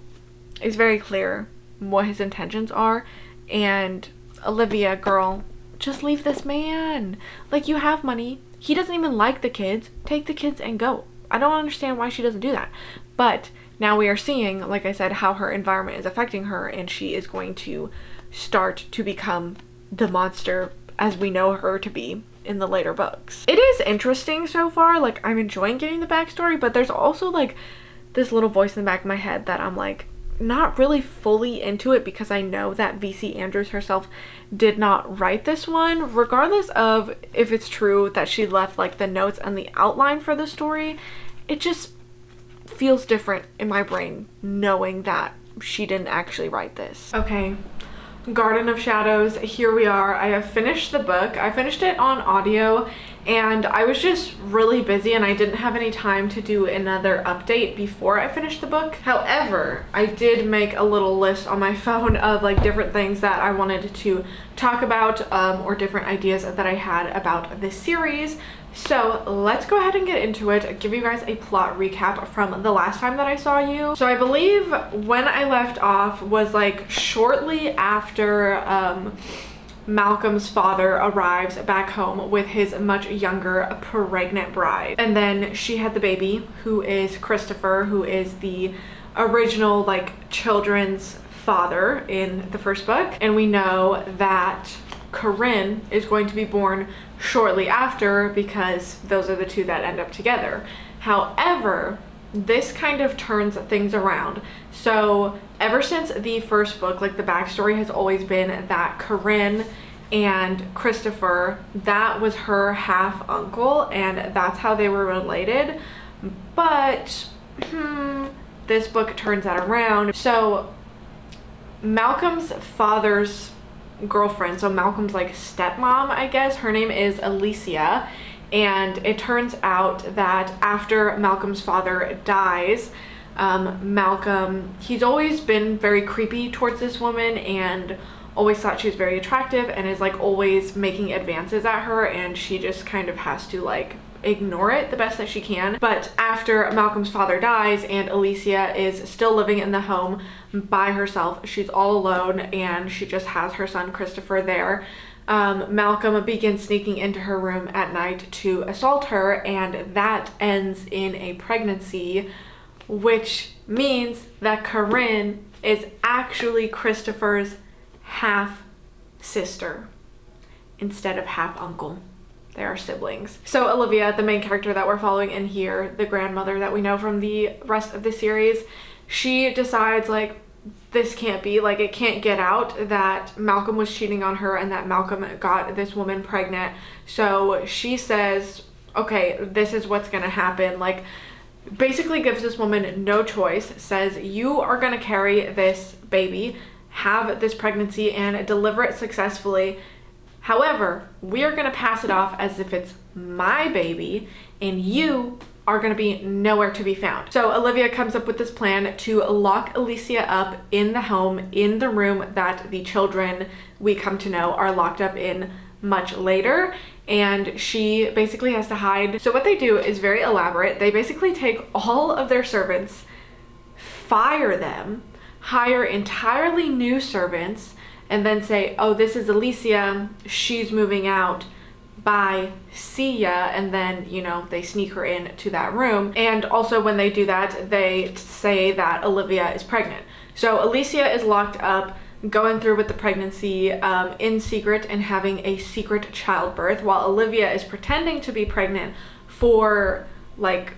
Speaker 1: it's very clear what his intentions are. And Olivia, girl, just leave this man. Like, you have money, he doesn't even like the kids, take the kids and go. I don't understand why she doesn't do that. But now we are seeing, like I said, how her environment is affecting her, and she is going to start to become the monster as we know her to be in the later books. It is interesting so far. Like, I'm enjoying getting the backstory, but there's also like this little voice in the back of my head that I'm like not really fully into it, because I know that V.C. Andrews herself did not write this one, regardless of if it's true that she left like the notes and the outline for the story. It just feels different in my brain knowing that she didn't actually write this. Okay, Garden of Shadows, here we are. I have finished the book. I finished it on audio, and I was just really busy and I didn't have any time to do another update before I finished the book. However, I did make a little list on my phone of like different things that I wanted to talk about, or different ideas that I had about this series. So let's go ahead and get into it, give you guys a plot recap from the last time that I saw you. So I believe when I left off was like shortly after Malcolm's father arrives back home with his much younger pregnant bride. And then she had the baby, who is Christopher, who is the original like children's father in the first book. And we know that Corinne is going to be born shortly after, because those are the two that end up together. However, this kind of turns things around. So ever since the first book, like the backstory has always been that Corinne and Christopher, that was her half uncle, and that's how they were related. But this book turns that around. So Malcolm's father's girlfriend, so Malcolm's like stepmom, I guess, her name is Alicia, and it turns out that after Malcolm's father dies, Malcolm, he's always been very creepy towards this woman and always thought she was very attractive, and is like always making advances at her, and she just kind of has to like ignore it the best that she can. But after Malcolm's father dies and Alicia is still living in the home by herself, she's all alone and she just has her son Christopher there. Malcolm begins sneaking into her room at night to assault her, and that ends in a pregnancy, which means that Corinne is actually Christopher's half sister instead of half uncle. They are siblings. So Olivia, the main character that we're following in here, the grandmother that we know from the rest of the series, she decides like, this can't be, like, it can't get out that Malcolm was cheating on her and that Malcolm got this woman pregnant. So she says, okay, this is what's gonna happen. Like, basically gives this woman no choice, says you are gonna carry this baby, have this pregnancy and deliver it successfully. However, we are gonna pass it off as if it's my baby and you are gonna be nowhere to be found. So Olivia comes up with this plan to lock Alicia up in the home, in the room that the children we come to know are locked up in much later, and she basically has to hide. So what they do is very elaborate. They basically take all of their servants, fire them, hire entirely new servants, and then say, oh, this is Alicia, she's moving out, bye, see ya, and then, you know, they sneak her in to that room. And also when they do that, they say that Olivia is pregnant. So Alicia is locked up, going through with the pregnancy in secret and having a secret childbirth, while Olivia is pretending to be pregnant for like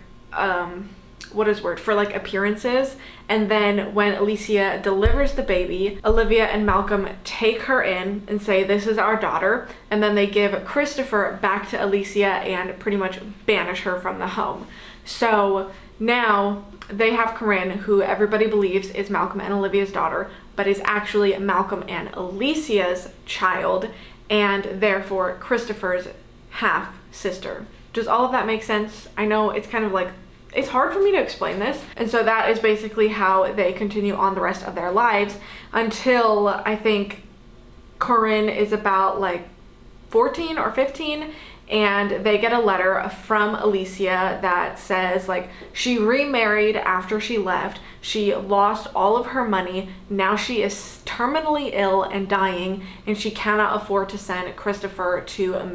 Speaker 1: for like appearances. And then when Alicia delivers the baby, Olivia and Malcolm take her in and say, this is our daughter, and then they give Christopher back to Alicia and pretty much banish her from the home. So now they have Corinne, who everybody believes is Malcolm and Olivia's daughter, but is actually Malcolm and Alicia's child, and therefore Christopher's half sister. Does all of that make sense? I know it's kind of like, it's hard for me to explain this. And so that is basically how they continue on the rest of their lives until I think Corinne is about like 14 or 15, and they get a letter from Alicia that says like she remarried after she left, she lost all of her money, now she is terminally ill and dying, and she cannot afford to send Christopher to a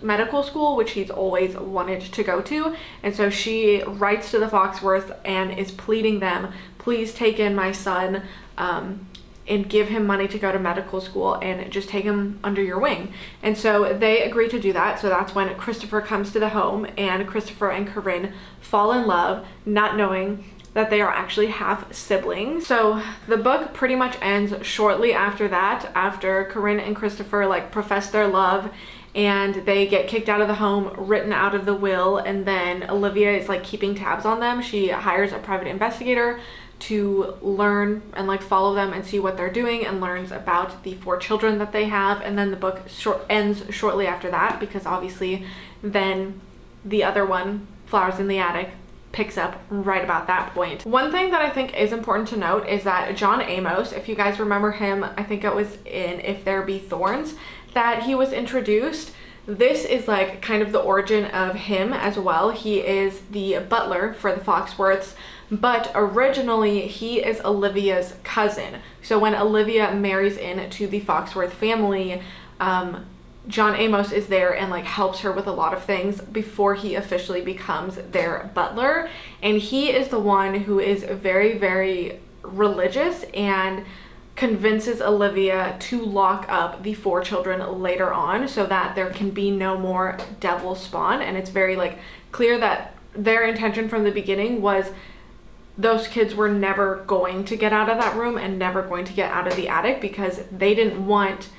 Speaker 1: medical school, which he's always wanted to go to. And so she writes to the Foxworths and is pleading them, please take in my son and give him money to go to medical school and just take him under your wing. And so they agree to do that. So that's when Christopher comes to the home, and Christopher and Corinne fall in love, not knowing that they are actually half siblings. So the book pretty much ends shortly after that, after Corinne and Christopher like profess their love and they get kicked out of the home, written out of the will, and then Olivia is like keeping tabs on them. She hires a private investigator to learn and like follow them and see what they're doing, and learns about the 4 children that they have. And then the book ends shortly after that, because obviously then the other one, Flowers in the Attic, picks up right about that point. One thing that I think is important to note is that John Amos, if you guys remember him, I think it was in If There Be Thorns that he was introduced. This is like kind of the origin of him as well. He is the butler for the Foxworths, but originally he is Olivia's cousin. So when Olivia marries into the Foxworth family, John Amos is there and like helps her with a lot of things before he officially becomes their butler. And he is the one who is very, very religious and convinces Olivia to lock up the 4 children later on so that there can be no more devil spawn. And it's very like clear that their intention from the beginning was those kids were never going to get out of that room and never going to get out of the attic, because they didn't want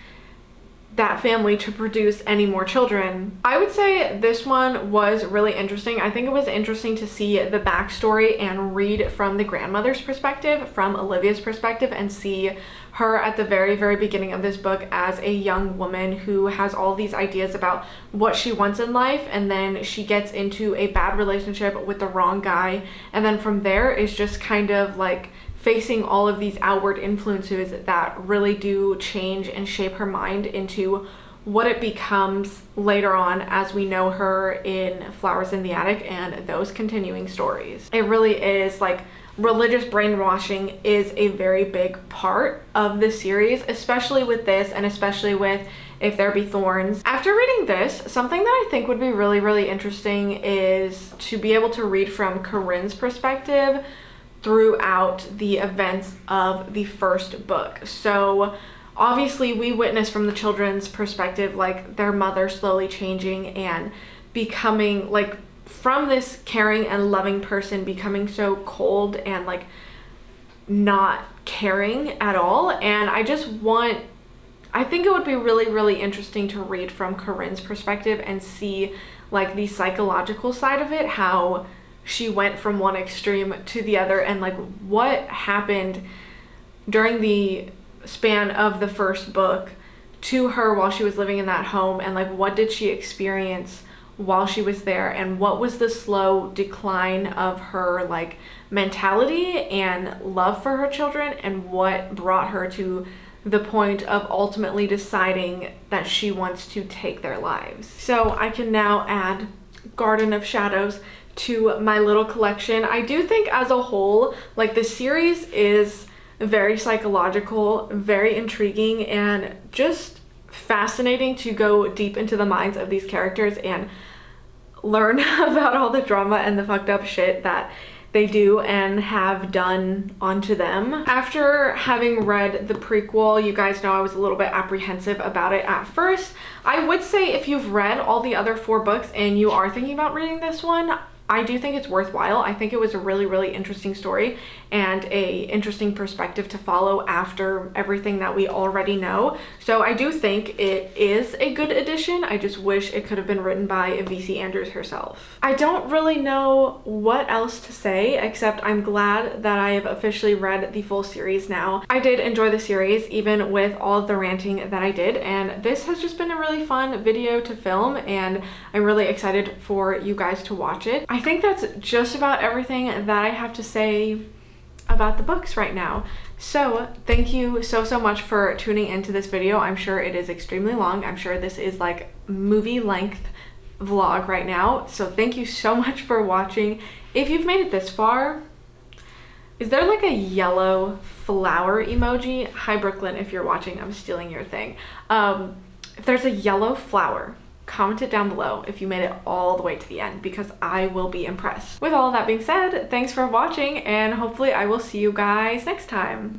Speaker 1: that family to produce any more children. I would say this one was really interesting. I think it was interesting to see the backstory and read from the grandmother's perspective, from Olivia's perspective, and see her at the very, very beginning of this book as a young woman who has all these ideas about what she wants in life, and then she gets into a bad relationship with the wrong guy, and then from there is just kind of like facing all of these outward influences that really do change and shape her mind into what it becomes later on as we know her in Flowers in the Attic and those continuing stories. It really is like religious brainwashing is a very big part of this series, especially with this and especially with If There Be Thorns. After reading this, something that I think would be really, really interesting is to be able to read from Corinne's perspective throughout the events of the first book. So obviously we witness from the children's perspective like their mother slowly changing and becoming like from this caring and loving person becoming so cold and like not caring at all. And I think it would be really, really interesting to read from Corinne's perspective and see like the psychological side of it, how she went from one extreme to the other and like what happened during the span of the first book to her while she was living in that home, and like what did she experience while she was there, and what was the slow decline of her like mentality and love for her children, and what brought her to the point of ultimately deciding that she wants to take their lives. So I can now add Garden of Shadows to my little collection. I do think as a whole, like the series is very psychological, very intriguing, and just fascinating to go deep into the minds of these characters and learn about all the drama and the fucked up shit that they do and have done onto them. After having read the prequel, you guys know I was a little bit apprehensive about it at first. I would say if you've read all the other 4 books and you are thinking about reading this one, I do think it's worthwhile. I think it was a really, really interesting story and a interesting perspective to follow after everything that we already know. So I do think it is a good addition. I just wish it could have been written by V.C. Andrews herself. I don't really know what else to say except I'm glad that I have officially read the full series now. I did enjoy the series even with all of the ranting that I did, and this has just been a really fun video to film and I'm really excited for you guys to watch it. I think that's just about everything that I have to say about the books right now. So thank you so much for tuning into this video. I'm sure it is extremely long. I'm sure this is like movie length vlog right now. So thank you so much for watching. If you've made it this far, is there like a yellow flower emoji? Hi Brooklyn, if you're watching, I'm stealing your thing. If there's a yellow flower, comment it down below if you made it all the way to the end because I will be impressed. With all of that being said, thanks for watching and hopefully I will see you guys next time.